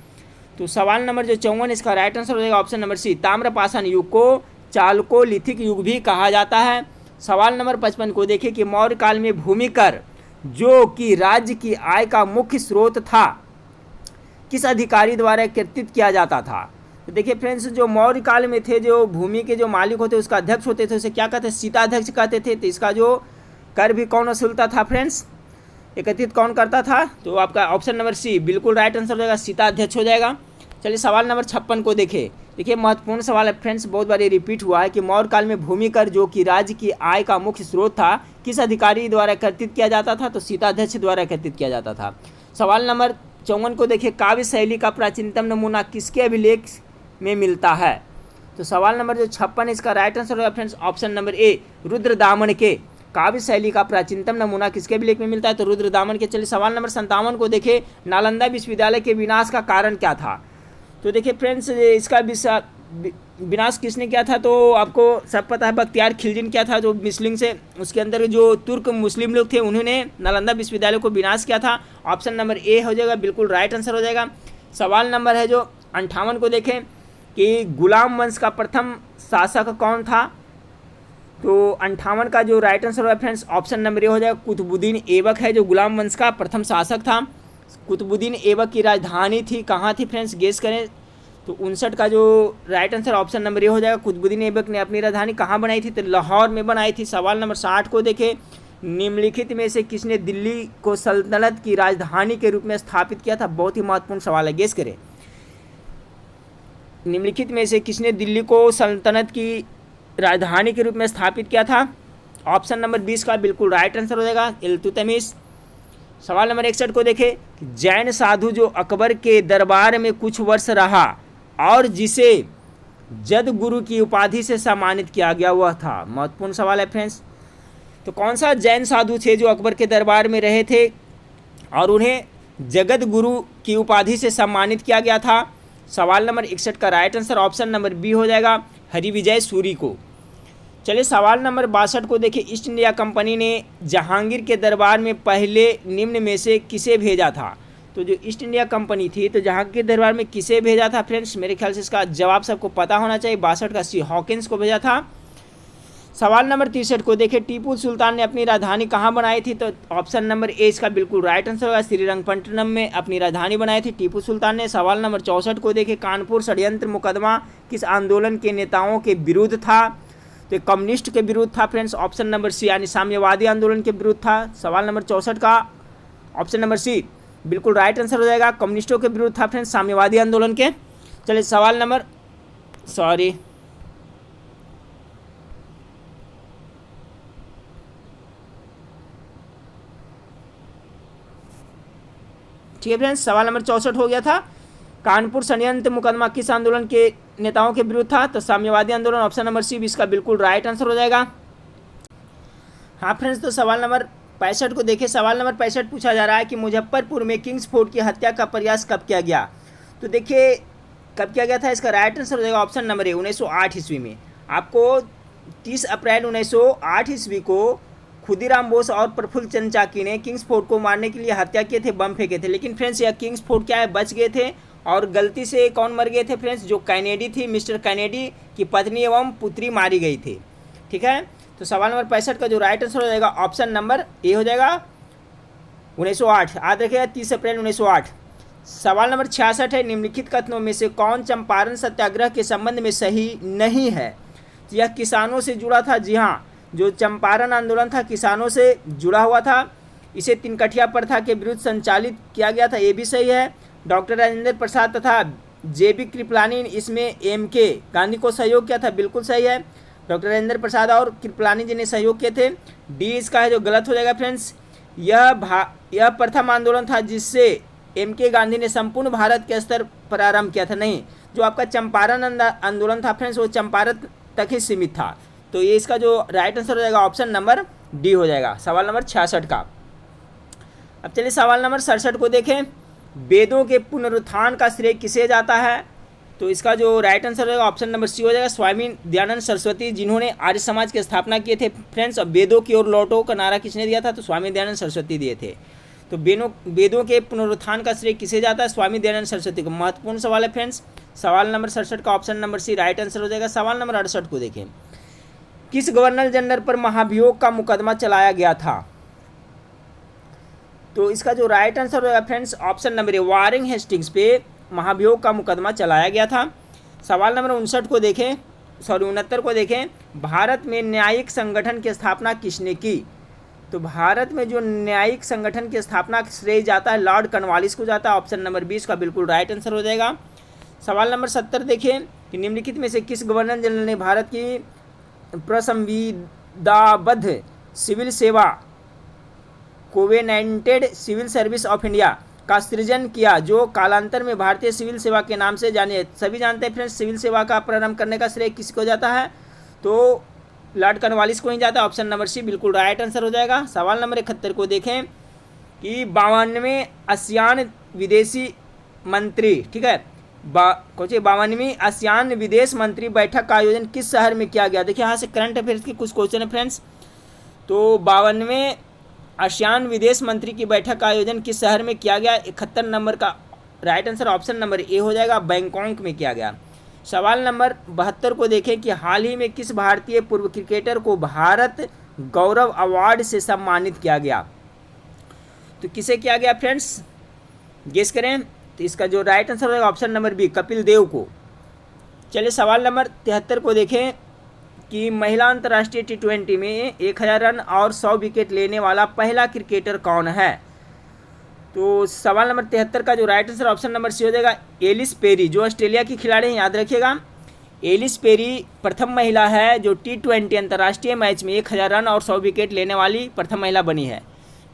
तो सवाल नंबर जो 54 इसका राइट आंसर हो जाएगा ऑप्शन नंबर सी, ताम्रपाषाण युग को चालकोलिथिक युग भी कहा जाता है। सवाल नंबर 55 को देखिए कि मौर्य काल में भूमि कर जो कि राज्य की आय का मुख्य स्रोत था, किस अधिकारी द्वारा एकत्रित किया जाता था? तो देखिए फ्रेंड्स, जो मौर्य काल में थे, जो भूमि के जो मालिक होते उसका अध्यक्ष होते थे, उसे क्या कहते हैं? शीताध्यक्ष कहते थे। तो इसका जो कर भी कौन वसूलता था फ्रेंड्स? एकत्रित कौन करता था? तो आपका ऑप्शन नंबर सी बिल्कुल राइट आंसर हो जाएगा, शीताध्यक्ष हो जाएगा। चलिए सवाल नंबर 56 को देखें। देखिए महत्वपूर्ण सवाल है फ्रेंड्स, बहुत बार ये रिपीट हुआ है कि मौर्य काल में भूमि कर जो कि राज्य की आय का मुख्य स्रोत था, किस अधिकारी द्वारा एकत्रित किया जाता था? तो सीताध्यक्ष द्वारा एकत्रित किया जाता था। सवाल नंबर 54 को देखिए, काव्य शैली का प्राचीनतम नमूना किसके अभिलेख में मिलता है? तो सवाल नंबर जो 56 इसका राइट आंसर होगा friends option number A, Rudradaman के। काव्य शैली का प्राचीनतम नमूना किसके अभिलेख में मिलता है? तो रुद्रदामन के। चलिए सवाल नंबर 57 को देखें, नालंदा विश्वविद्यालय के विनाश का कारण क्या था? तो देखिए फ्रेंड्स इसका विनाश किसने किया था? तो आपको सब पता है, बख्तियार खिलजी किया था, जो मुस्लिम से उसके अंदर जो तुर्क मुस्लिम लोग थे उन्होंने नालंदा विश्वविद्यालय को विनाश किया था। ऑप्शन नंबर ए हो जाएगा, बिल्कुल राइट आंसर हो जाएगा। सवाल नंबर है जो 58 को देखें कि गुलाम वंश का प्रथम शासक कौन था? तो 58 का जो राइट आंसर होगा फ्रेंड्स ऑप्शन नंबर ए हो जाएगा, कुतुबुद्दीन ऐबक है जो गुलाम वंश का प्रथम शासक था। कुतुबुद्दीन ऐबक की राजधानी थी, कहाँ थी फ्रेंड्स, गेस करें। तो 59 का जो right answer option number A हो जाएगा, कुतुबुद्दीन ऐबक ने अपनी राजधानी कहाँ बनाई थी? तो लाहौर में बनाई थी। सवाल नंबर 60 को देखें, निम्नलिखित में से किसने दिल्ली को सल्तनत की राजधानी के रूप में स्थापित किया था? बहुत ही महत्वपूर्ण सवाल है, गेस करें। निम्नलिखित में से किसने दिल्ली को सल्तनत की राजधानी के रूप में स्थापित किया था? ऑप्शन नंबर 20 का बिल्कुल राइट आंसर हो जाएगा, इल्तुतमिश। सवाल नंबर 61 को देखें, जैन साधु जो अकबर के दरबार में कुछ वर्ष रहा और जिसे जद गुरु की उपाधि से सम्मानित किया गया वह था? महत्वपूर्ण सवाल है फ्रेंड्स। तो कौन सा जैन साधु थे जो अकबर के दरबार में रहे थे और उन्हें जगत गुरु की उपाधि से सम्मानित किया गया था? सवाल नंबर 61 का right answer option number B हो जाएगा, हरिविजय सूरी को। चलिए सवाल नंबर 62 को देखिए, ईस्ट इंडिया कंपनी ने जहांगीर के दरबार में पहले निम्न में से किसे भेजा था? तो जो ईस्ट इंडिया कंपनी थी तो जहांगीर के दरबार में किसे भेजा था फ्रेंड्स? मेरे ख्याल से इसका जवाब सबको पता होना चाहिए, 62 का सी हॉकिंस को भेजा था। सवाल नंबर 63 को देखिए, टीपू सुल्तान ने अपनी राजधानी कहाँ बनाई थी? तो ऑप्शन नंबर ए इसका बिल्कुल राइट आंसर होगा, श्रीरंगपट्टनम में अपनी राजधानी बनाई थी टीपू सुल्तान ने। सवाल नंबर 64 को देखिए, कानपुर षड्यंत्र मुकदमा किस आंदोलन के नेताओं के विरुद्ध था? तो कम्युनिस्ट के विरुद्ध था फ्रेंड्स, ऑप्शन नंबर सी यानी साम्यवादी आंदोलन के विरुद्ध था। सवाल नंबर 64 का ऑप्शन नंबर सी बिल्कुल राइट आंसर हो जाएगा, कम्युनिस्टों के विरुद्ध था फ्रेंड्स, साम्यवादी आंदोलन के। चलिए सवाल नंबर ठीक है फ्रेंड्स, सवाल नंबर 64 हो गया था, कानपुर षड्यंत्र मुकदमा किस आंदोलन के नेताओं के विरुद्ध था? तो साम्यवादी आंदोलन, ऑप्शन नंबर सी इसका बिल्कुल राइट आंसर हो जाएगा। हाँ फ्रेंड्स, तो सवाल नंबर 65 को देखिए, सवाल नंबर 65 पूछा जा रहा है कि मुजफ्फरपुर में किंग्स फोर्ट की हत्या का प्रयास कब किया गया? तो देखिए कब किया गया था, इसका राइट आंसर हो जाएगा ऑप्शन नंबर ए, 1908 ईस्वी में। आपको 30 अप्रैल 1908 ईस्वी को खुदीराम बोस और प्रफुल्ल चंद्र चाकी ने किंग्स फोर्ट को मारने के लिए हत्या किए थे, बम फेंके थे। लेकिन फ्रेंड्स यह किंग्स फोर्ट क्या है, बच गए थे। और गलती से कौन मर गए थे फ्रेंड्स? जो कैनेडी थी, मिस्टर कैनेडी की पत्नी एवं पुत्री मारी गई थी। ठीक है, तो सवाल नंबर 65 का जो राइट आंसर हो जाएगा ऑप्शन नंबर ए हो जाएगा, 1908। याद रखिएगा 30 अप्रैल 1908। सवाल नंबर 66 है, निम्नलिखित कथनों में से कौन चंपारण सत्याग्रह के संबंध में सही नहीं है? तो यह किसानों से जुड़ा था। जी हाँ, जो चंपारण आंदोलन था किसानों से जुड़ा हुआ था। इसे तिनकठिया प्रथा के विरुद्ध संचालित किया गया था, ये भी सही है। डॉक्टर राजेंद्र प्रसाद तथा जेबी कृपलानी इसमें एमके गांधी को सहयोग किया था, बिल्कुल सही है। डॉक्टर राजेंद्र प्रसाद और कृपलानी जी ने सहयोग किए थे, डी इसका है जो गलत हो जाएगा फ्रेंड्स। यह प्रथम आंदोलन था जिससे एमके गांधी ने संपूर्ण भारत के स्तर पर आरंभ किया था। नहीं, जो आपका चंपारण आंदोलन था फ्रेंड्स वो चंपारण तक ही सीमित था। तो ये इसका जो राइट आंसर हो जाएगा ऑप्शन नंबर डी हो जाएगा, सवाल नंबर 66 का। अब चलिए सवाल नंबर 67 को देखें, वेदों के पुनरुत्थान का श्रेय किसे जाता है? तो इसका जो राइट आंसर होगा ऑप्शन नंबर सी हो जाएगा, स्वामी दयानंद सरस्वती, जिन्होंने आर्य समाज की स्थापना किए थे फ्रेंड्स। अब वेदों की ओर लौटो का नारा किसने दिया था? तो स्वामी दयानंद सरस्वती दिए थे। तो वेदों के पुनरुत्थान का श्रेय किसे जाता है? स्वामी दयानंद सरस्वती को। महत्वपूर्ण सवाल है फ्रेंड्स, सवाल नंबर 67 का option number C right answer हो जाएगा। सवाल नंबर 68 को देखें, किस गवर्नर जनरल पर महाभियोग का मुकदमा चलाया गया था? तो इसका जो राइट आंसर होगा friends option number A, Warren Hastings पे महाभियोग का मुकदमा चलाया गया था। सवाल नंबर 59 को देखें, 69 को देखें, भारत में न्यायिक संगठन की स्थापना किसने की? तो भारत में जो न्यायिक संगठन की स्थापना श्रेय जाता है लॉर्ड कॉर्नवालिस को जाता है, ऑप्शन नंबर 20 का बिल्कुल राइट आंसर हो जाएगा। सवाल नंबर 70 देखिए कि निम्नलिखित में से किस गवर्नर जनरल ने भारत की प्रसंविदाबद्ध सिविल सेवा covenanted civil service of India का सृजन किया, जो कालांतर में भारतीय सिविल सेवा के नाम से जाने। सभी जानते हैं फ्रेंड्स, सिविल सेवा का प्रारंभ करने का श्रेय किसको जाता है? तो लॉर्ड कॉर्नवालिस को ही जाता है। ऑप्शन नंबर सी बिल्कुल राइट आंसर हो जाएगा। सवाल नंबर 71 को देखें कि 52वें आसियान विदेशी मंत्री, ठीक है, 52वीं आसियान विदेश मंत्री बैठक का आयोजन किस शहर में किया गया? देखिए यहाँ से करंट अफेयर्स के कुछ क्वेश्चन है फ्रेंड्स। तो 52वें आसियान विदेश मंत्री की बैठक का आयोजन किस शहर में किया गया? 71 नंबर का right answer option number A हो जाएगा, बैंकॉक में किया गया। सवाल नंबर 72 को देखें कि हाल ही में किस भारतीय पूर्व क्रिकेटर को भारत गौरव अवार्ड से सम्मानित किया गया? तो किसे किया गया फ्रेंड्स, गेस करें। तो इसका जो राइट आंसर होगा option number B, Kapil Dev को। चलिए सवाल नंबर 73 को देखें कि महिला अंतर्राष्ट्रीय T20 में 1000 रन और 100 विकेट लेने वाला पहला क्रिकेटर कौन है? तो सवाल नंबर 73 का जो right answer option number C हो जाएगा, एलिस पेरी, जो ऑस्ट्रेलिया की खिलाड़ी हैं, याद रखिएगा। एलिस पेरी प्रथम महिला है जो T20 अंतर्राष्ट्रीय मैच में 1000 रन और 100 विकेट लेने वाली प्रथम महिला बनी है,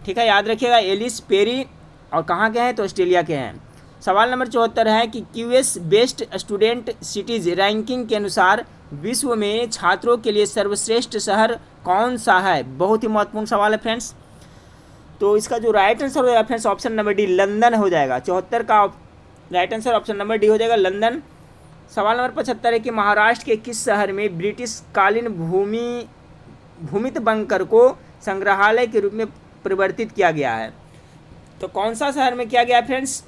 ठीक है, याद रखिएगा एलिस पेरी। और कहाँ के हैं? तो ऑस्ट्रेलिया के हैं। सवाल नंबर 74 है कि QS best student cities ranking के अनुसार विश्व में छात्रों के लिए सर्वश्रेष्ठ शहर कौन सा है? बहुत ही महत्वपूर्ण सवाल है फ्रेंड्स। तो इसका जो राइट आंसर हो जाएगा friends option number D, London हो जाएगा। 74 का right answer option number D हो जाएगा, लंदन। सवाल नंबर 75 है कि महाराष्ट्र के किस शहर में ब्रिटिश कालीन भूमित बंकर को संग्रहालय के रूप में परिवर्तित किया गया है? तो कौन सा शहर में किया गया है फ्रेंड्स?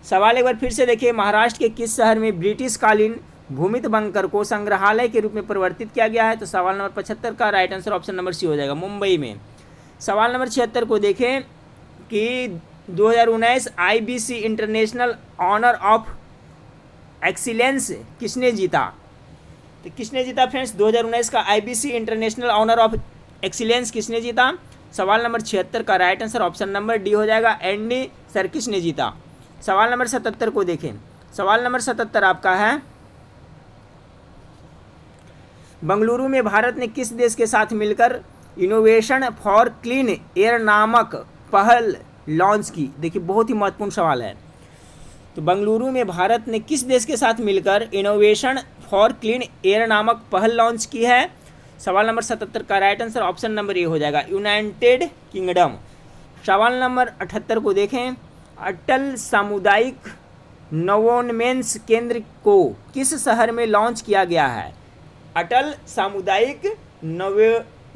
सवाल एक बार फिर से देखिए, महाराष्ट्र के किस शहर में ब्रिटिश कालीन भूमित बंकर को संग्रहालय के रूप में परिवर्तित किया गया है? तो सवाल नंबर 75 का right answer option number C हो जाएगा, मुंबई में। सवाल नंबर 76 को देखें कि 2019 IBC international honour of excellence किसने जीता? तो किसने जीता फ्रेंड्स 2019 का IBC international honour of excellence किसने जीता? सवाल नंबर 76 का right answer option number D हो जाएगा, एंडी सर्किस ने जीता। सवाल नंबर 77 को देखें। सवाल नंबर 77 आपका है, बंगलुरु में भारत ने किस देश के साथ मिलकर इनोवेशन फॉर क्लीन एयर नामक पहल लॉन्च की? देखिए बहुत ही महत्वपूर्ण सवाल है। तो बंगलुरु में भारत ने किस देश के साथ मिलकर इनोवेशन फॉर क्लीन एयर नामक पहल लॉन्च की है? सवाल नंबर 77 का right answer option number A हो जाएगा, यूनाइटेड किंगडम। सवाल नंबर 78 को देखें, अटल सामुदायिक नवोन्मेष केंद्र को किस शहर में लॉन्च किया गया है? अटल सामुदायिक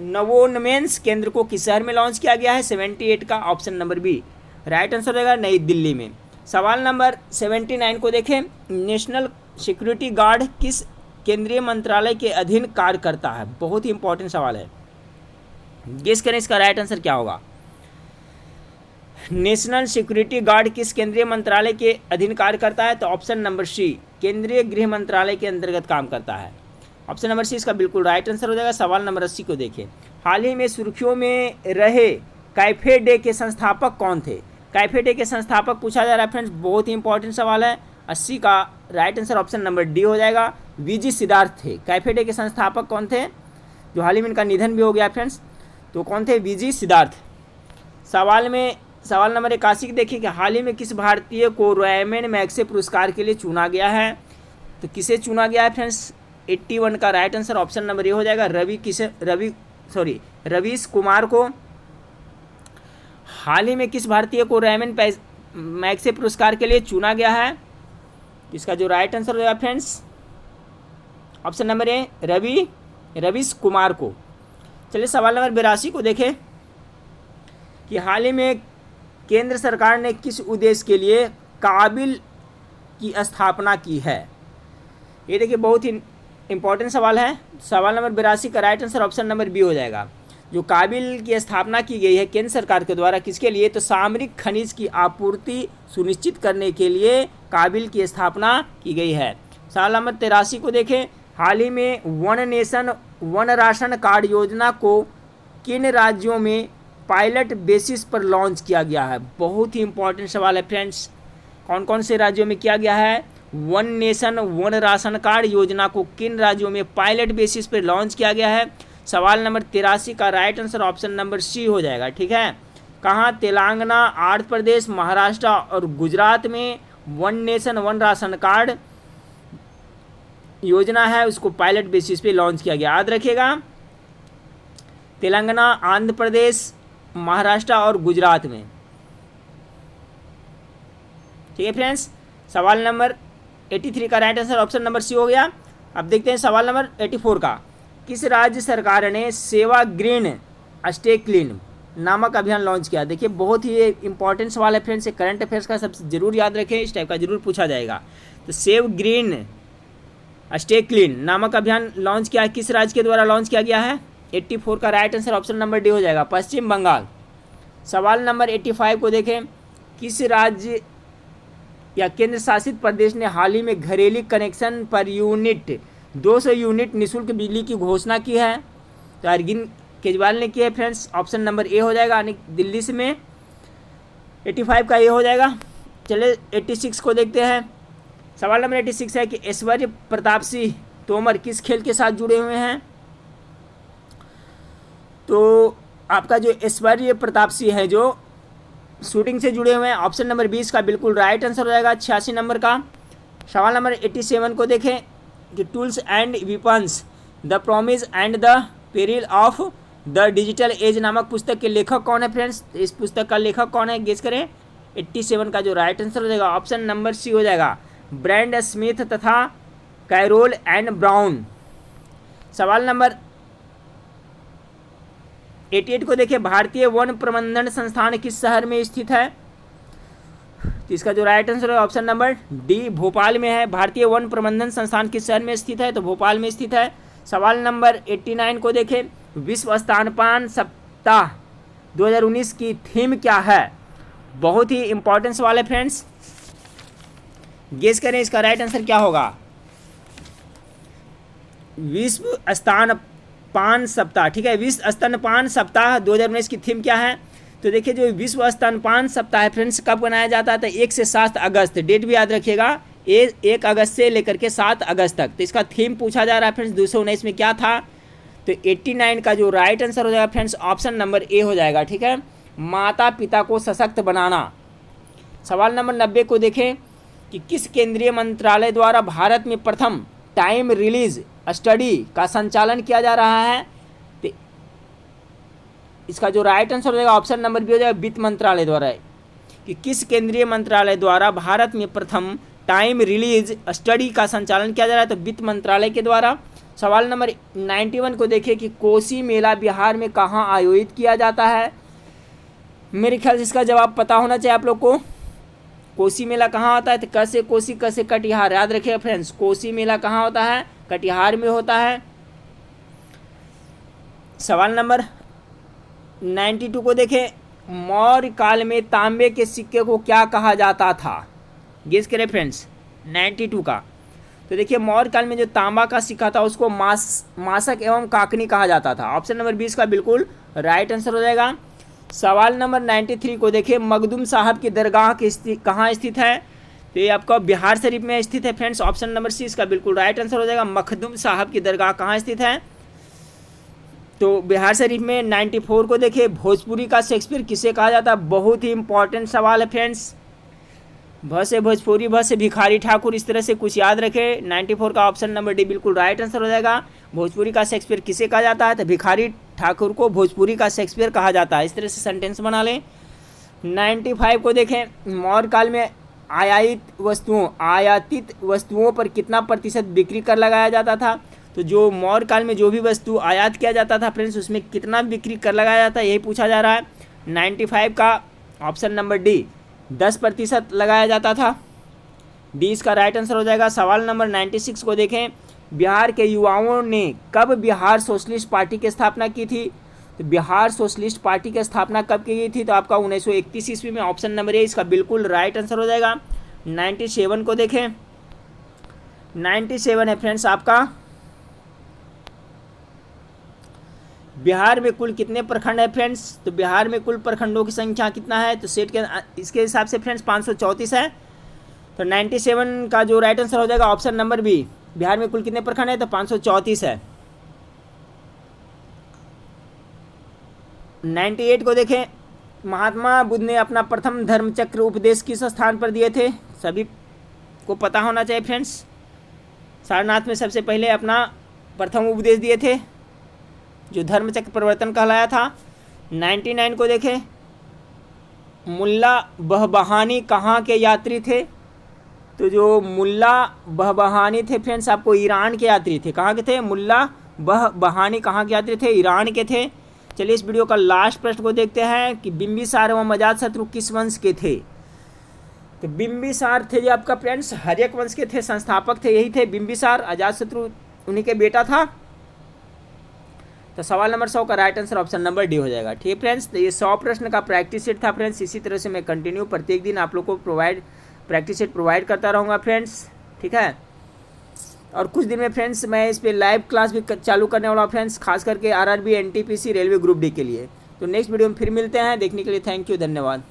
नवोन्मेष केंद्र को किस शहर में लॉन्च किया गया है? 78 का option number B right answer रहेगा, नई दिल्ली में। सवाल नंबर 79 को देखें, नेशनल सिक्योरिटी गार्ड किस केंद्रीय मंत्रालय के अधीन कार्य करता है? बहुत ही इंपॉर्टेंट सवाल है, गेस करें इसका राइट आंसर क्या होगा। नेशनल सिक्योरिटी गार्ड किस केंद्रीय मंत्रालय के अधीन कार्य करता है? तो ऑप्शन नंबर सी, केंद्रीय गृह मंत्रालय के अंतर्गत काम करता है। ऑप्शन नंबर सी इसका बिल्कुल राइट आंसर हो जाएगा। सवाल नंबर 80 को देखिए, हाल ही में सुर्खियों में रहे कैफे डे के संस्थापक कौन थे? कैफे डे के संस्थापक पूछा जा रहा है फ्रेंड्स, बहुत ही इंपॉर्टेंट सवाल है। 80 का right answer option number D हो जाएगा, वीजी सिद्धार्थ थे। कैफे डे के संस्थापक कौन थे, जो हाल ही में इनका निधन भी हो गया फ्रेंड्स, तो कौन थे? वीजी सिद्धार्थ। सवाल नंबर 81 देखिए कि हाल ही में किस भारतीय को रैमन मैग्सेसे पुरस्कार के लिए चुना गया है? तो किसे चुना गया है फ्रेंड्स? 81 का right answer option number A हो जाएगा, रवीश कुमार को। हाल ही में किस भारतीय को रैमन मैग्सेसे पुरस्कार के लिए चुना गया है? इसका जो राइट आंसर हो जाएगा friends option number A, Ravish Kumar को। चलिए सवाल नंबर 82 को देखें कि हाल ही में केंद्र सरकार ने किस उद्देश्य के लिए काबिल की स्थापना की है? ये देखिए बहुत ही इंपॉर्टेंट सवाल है। सवाल नंबर 82 का right answer option number B हो जाएगा। जो काबिल की स्थापना की गई है केंद्र सरकार के द्वारा, किसके लिए? तो सामरिक खनिज की आपूर्ति सुनिश्चित करने के लिए काबिल की स्थापना की गई है। सवाल नंबर 83 को देखें, हाल ही में one nation one ration card योजना को किन राज्यों में पायलट बेसिस पर लॉन्च किया गया है? बहुत ही इंपॉर्टेंट सवाल है फ्रेंड्स, कौन कौन से राज्यों में किया गया है? One nation one ration card योजना को किन राज्यों में पायलट बेसिस पर लॉन्च किया गया है? सवाल नंबर 83 का right answer option number C हो जाएगा। ठीक है, कहाँ? तेलंगाना, आंध्र प्रदेश, महाराष्ट्र और गुजरात में one nation one ration card योजना है, उसको पायलट बेसिस पे लॉन्च किया गया। याद रखिएगा, तेलंगाना, आंध्र प्रदेश, महाराष्ट्र और गुजरात में। ठीक है फ्रेंड्स, सवाल नंबर 83 का right answer option number C हो गया। अब देखते हैं सवाल नंबर 84 का। किस राज्य सरकार ने सेवा ग्रीन स्टे क्लीन नामक अभियान लॉन्च किया? देखिए बहुत ही इंपॉर्टेंट सवाल है फ्रेंड्स, करंट अफेयर्स का सबसे जरूर याद रखें, इस टाइप का जरूर पूछा जाएगा। तो सेव ग्रीन स्टे क्लीन नामक अभियान लॉन्च किया किस राज्य के द्वारा लॉन्च किया गया है? 84 का right answer option number D हो जाएगा, पश्चिम बंगाल। सवाल नंबर 85 को देखें। किस राज्य या केंद्र शासित प्रदेश ने हाल ही में घरेलू कनेक्शन पर यूनिट 200 यूनिट निःशुल्क बिजली की घोषणा की है? तो अरविंद केजरीवाल ने किया है फ्रेंड्स, ऑप्शन नंबर ए हो जाएगा, यानी दिल्ली से में 85 का ए हो जाएगा। चलिए 86 को देखते हैं। सवाल नंबर 86 है कि ऐश्वर्य प्रताप सिंह तोमर किस खेल के साथ जुड़े हुए हैं? तो आपका जो ऐश्वर्य प्रताप सिंह है जो शूटिंग से जुड़े हुए हैं, ऑप्शन नंबर 20 का बिल्कुल राइट आंसर हो जाएगा, 86 नंबर का। सवाल नंबर 87 को देखें कि tools and weapons the promise and the peril of the digital age नामक पुस्तक के लेखक कौन है फ्रेंड्स? इस पुस्तक का लेखक कौन है, गेस करें। 87 का जो राइट आंसर हो जाएगा ऑप्शन नंबर सी हो जाएगा, ब्रैंड स्मिथ तथा कैरोल एंड ब्राउन। सवाल नंबर 88 को देखिए। भारतीय वन प्रबंधन संस्थान किस शहर में स्थित है? तो इसका जो राइट आंसर है ऑप्शन नंबर डी, भोपाल में है। भारतीय वन प्रबंधन संस्थान किस शहर में स्थित है? तो भोपाल में स्थित है। सवाल नंबर 89 को देखें। विश्व स्तनपान सप्ताह 2019 की थीम क्या है? बहुत ही इंपॉर्टेंट सवाल है फ्रेंड्स, गेस करें इसका राइट आंसर क्या होगा। विश्व स्तनपान सप्ताह, ठीक है, विश्व स्तनपान सप्ताह 2019 की थीम क्या है? तो देखिए जो विश्व स्तनपान सप्ताह है फ्रेंड्स, कब बनाया जाता है? तो 1 से 7 अगस्त, डेट भी याद रखिएगा, 1 अगस्त से लेकर के 7 अगस्त तक। तो इसका थीम पूछा जा रहा है फ्रेंड्स 219 में क्या था? तो 89 का जो राइट आंसर हो जाएगा फ्रेंड्स ऑप्शन नंबर ए हो जाएगा। ठीक है, माता पिता को सशक्त बनाना। सवाल नंबर 90 को देखें कि किस केंद्रीय मंत्रालय द्वारा भारत में प्रथम टाइम रिलीज स्टडी का संचालन किया जा रहा है? तो इसका जो राइट आंसर हो जाएगा ऑप्शन नंबर बी हो जाएगा, वित्त मंत्रालय द्वारा। कि किस केंद्रीय मंत्रालय द्वारा भारत में प्रथम टाइम रिलीज स्टडी का संचालन किया जा रहा है? तो वित्त मंत्रालय के द्वारा। सवाल नंबर 91 को देखिए कि कोसी मेला बिहार में कहाँ आयोजित किया जाता है? मेरे ख्याल से इसका जवाब पता होना चाहिए आप लोग को। कोसी मेला कहाँ होता है? तो क से कोसी, क से कटिहार, याद रखिएगा फ्रेंड्स। कोसी मेला कहाँ होता है? कटिहार में होता है। सवाल नंबर 92 को देखें। मौर्य काल में तांबे के सिक्के को क्या कहा जाता था? गेस करें फ्रेंड्स 92 का। तो देखिए मौर्य काल में जो तांबा का सिक्का था उसको मासक एवं काकनी कहा जाता था। ऑप्शन नंबर 20 का बिल्कुल राइट आंसर हो जाएगा। सवाल नंबर 93 को देखिए। मखदूम साहब की दरगाह कहाँ स्थित है? तो ये आपका बिहार शरीफ में स्थित है फ्रेंड्स। ऑप्शन नंबर सी इसका बिल्कुल राइट आंसर हो जाएगा। मखदूम साहब की दरगाह कहाँ स्थित है? तो बिहार शरीफ में। 94 को देखिए। भोजपुरी का शेक्सपियर किसे कहा जाता है? बहुत ही इंपॉर्टेंट सवाल है फ्रेंड्स। भ से भोजपुरी, भ से भिखारी ठाकुर, इस तरह से कुछ याद रखें। 94 का ऑप्शन नंबर डी बिल्कुल राइट आंसर हो जाएगा। भोजपुरी का शेक्सपियर किसे कहा जाता है? तो भिखारी ठाकुर को भोजपुरी का शेक्सपियर कहा जाता है। इस तरह से सेंटेंस बना लें। 95 को देखें। मौर्य काल में आयातित वस्तुओं पर कितना प्रतिशत बिक्री कर लगाया जाता था? तो जो मौर्य काल में जो भी वस्तु आयात किया जाता था फ्रेंड्स, उसमें कितना बिक्री कर लगाया जाता है, यही पूछा जा रहा है। 95 का ऑप्शन नंबर डी 10% लगाया जाता था। डी इसका राइट आंसर हो जाएगा। सवाल नंबर 96 को देखें। बिहार के युवाओं ने कब बिहार सोशलिस्ट पार्टी की स्थापना की थी? तो बिहार सोशलिस्ट पार्टी की स्थापना कब की गई थी? तो आपका 1931 ईस्वी में। ऑप्शन नंबर ए इसका बिल्कुल राइट आंसर हो जाएगा। 97 को देखें। 97 है फ्रेंड्स आपका। बिहार में कुल कितने प्रखंड है फ्रेंड्स? तो बिहार में कुल प्रखंडों की संख्या कितना है? तो सेट के इसके हिसाब से फ्रेंड्स 534 है। तो 97 का जो राइट आंसर हो जाएगा ऑप्शन नंबर बी। बिहार में कुल कितने प्रखंड है? तो 534 है। 98 को देखें, महात्मा बुद्ध ने अपना प्रथम धर्मचक्र उपदेश किस स्थान पर दिए थे? सभी को पता होना चाहिए फ्रेंड्स। सारनाथ में सबसे पहले अपना प्रथम उपदेश दिए थे, जो धर्मचक्र प्रवर्तन कहलाया था। 99 को देखें, मुल्ला बहबहानी कहाँ के यात्री थे? तो जो मुल्ला बहबहानी थे फ्रेंड्स, आपको ईरान के यात्री थे। कहाँ के थे? मुल्ला बहबहानी कहाँ के यात्री थे? ईरान के थे। चलिए इस वीडियो का लास्ट प्रश्न को देखते हैं कि बिंबिसार एवं अजातशत्रु किस वंश के थे? तो बिंबिसार थे जो आपका फ्रेंड्स हर्यक वंश के थे, संस्थापक थे यही थे बिंबिसार। अजातशत्रु उन्हीं के बेटा था। तो सवाल नंबर 100 का right answer option number D हो जाएगा। ठीक है फ्रेंड्स, तो ये 100 प्रश्न का प्रैक्टिस सेट था फ्रेंड्स। इसी तरह से मैं कंटिन्यू प्रत्येक दिन आप लोग को प्रैक्टिस सेट प्रोवाइड करता रहूँगा फ्रेंड्स। ठीक है, और कुछ दिन में फ्रेंड्स मैं इस पे लाइव क्लास भी चालू करने वाला हूँ फ्रेंड्स, खास करके RRB, NTPC, railway group D के लिए। तो नेक्स्ट वीडियो में फिर मिलते हैं। देखने के लिए थैंक यू, धन्यवाद।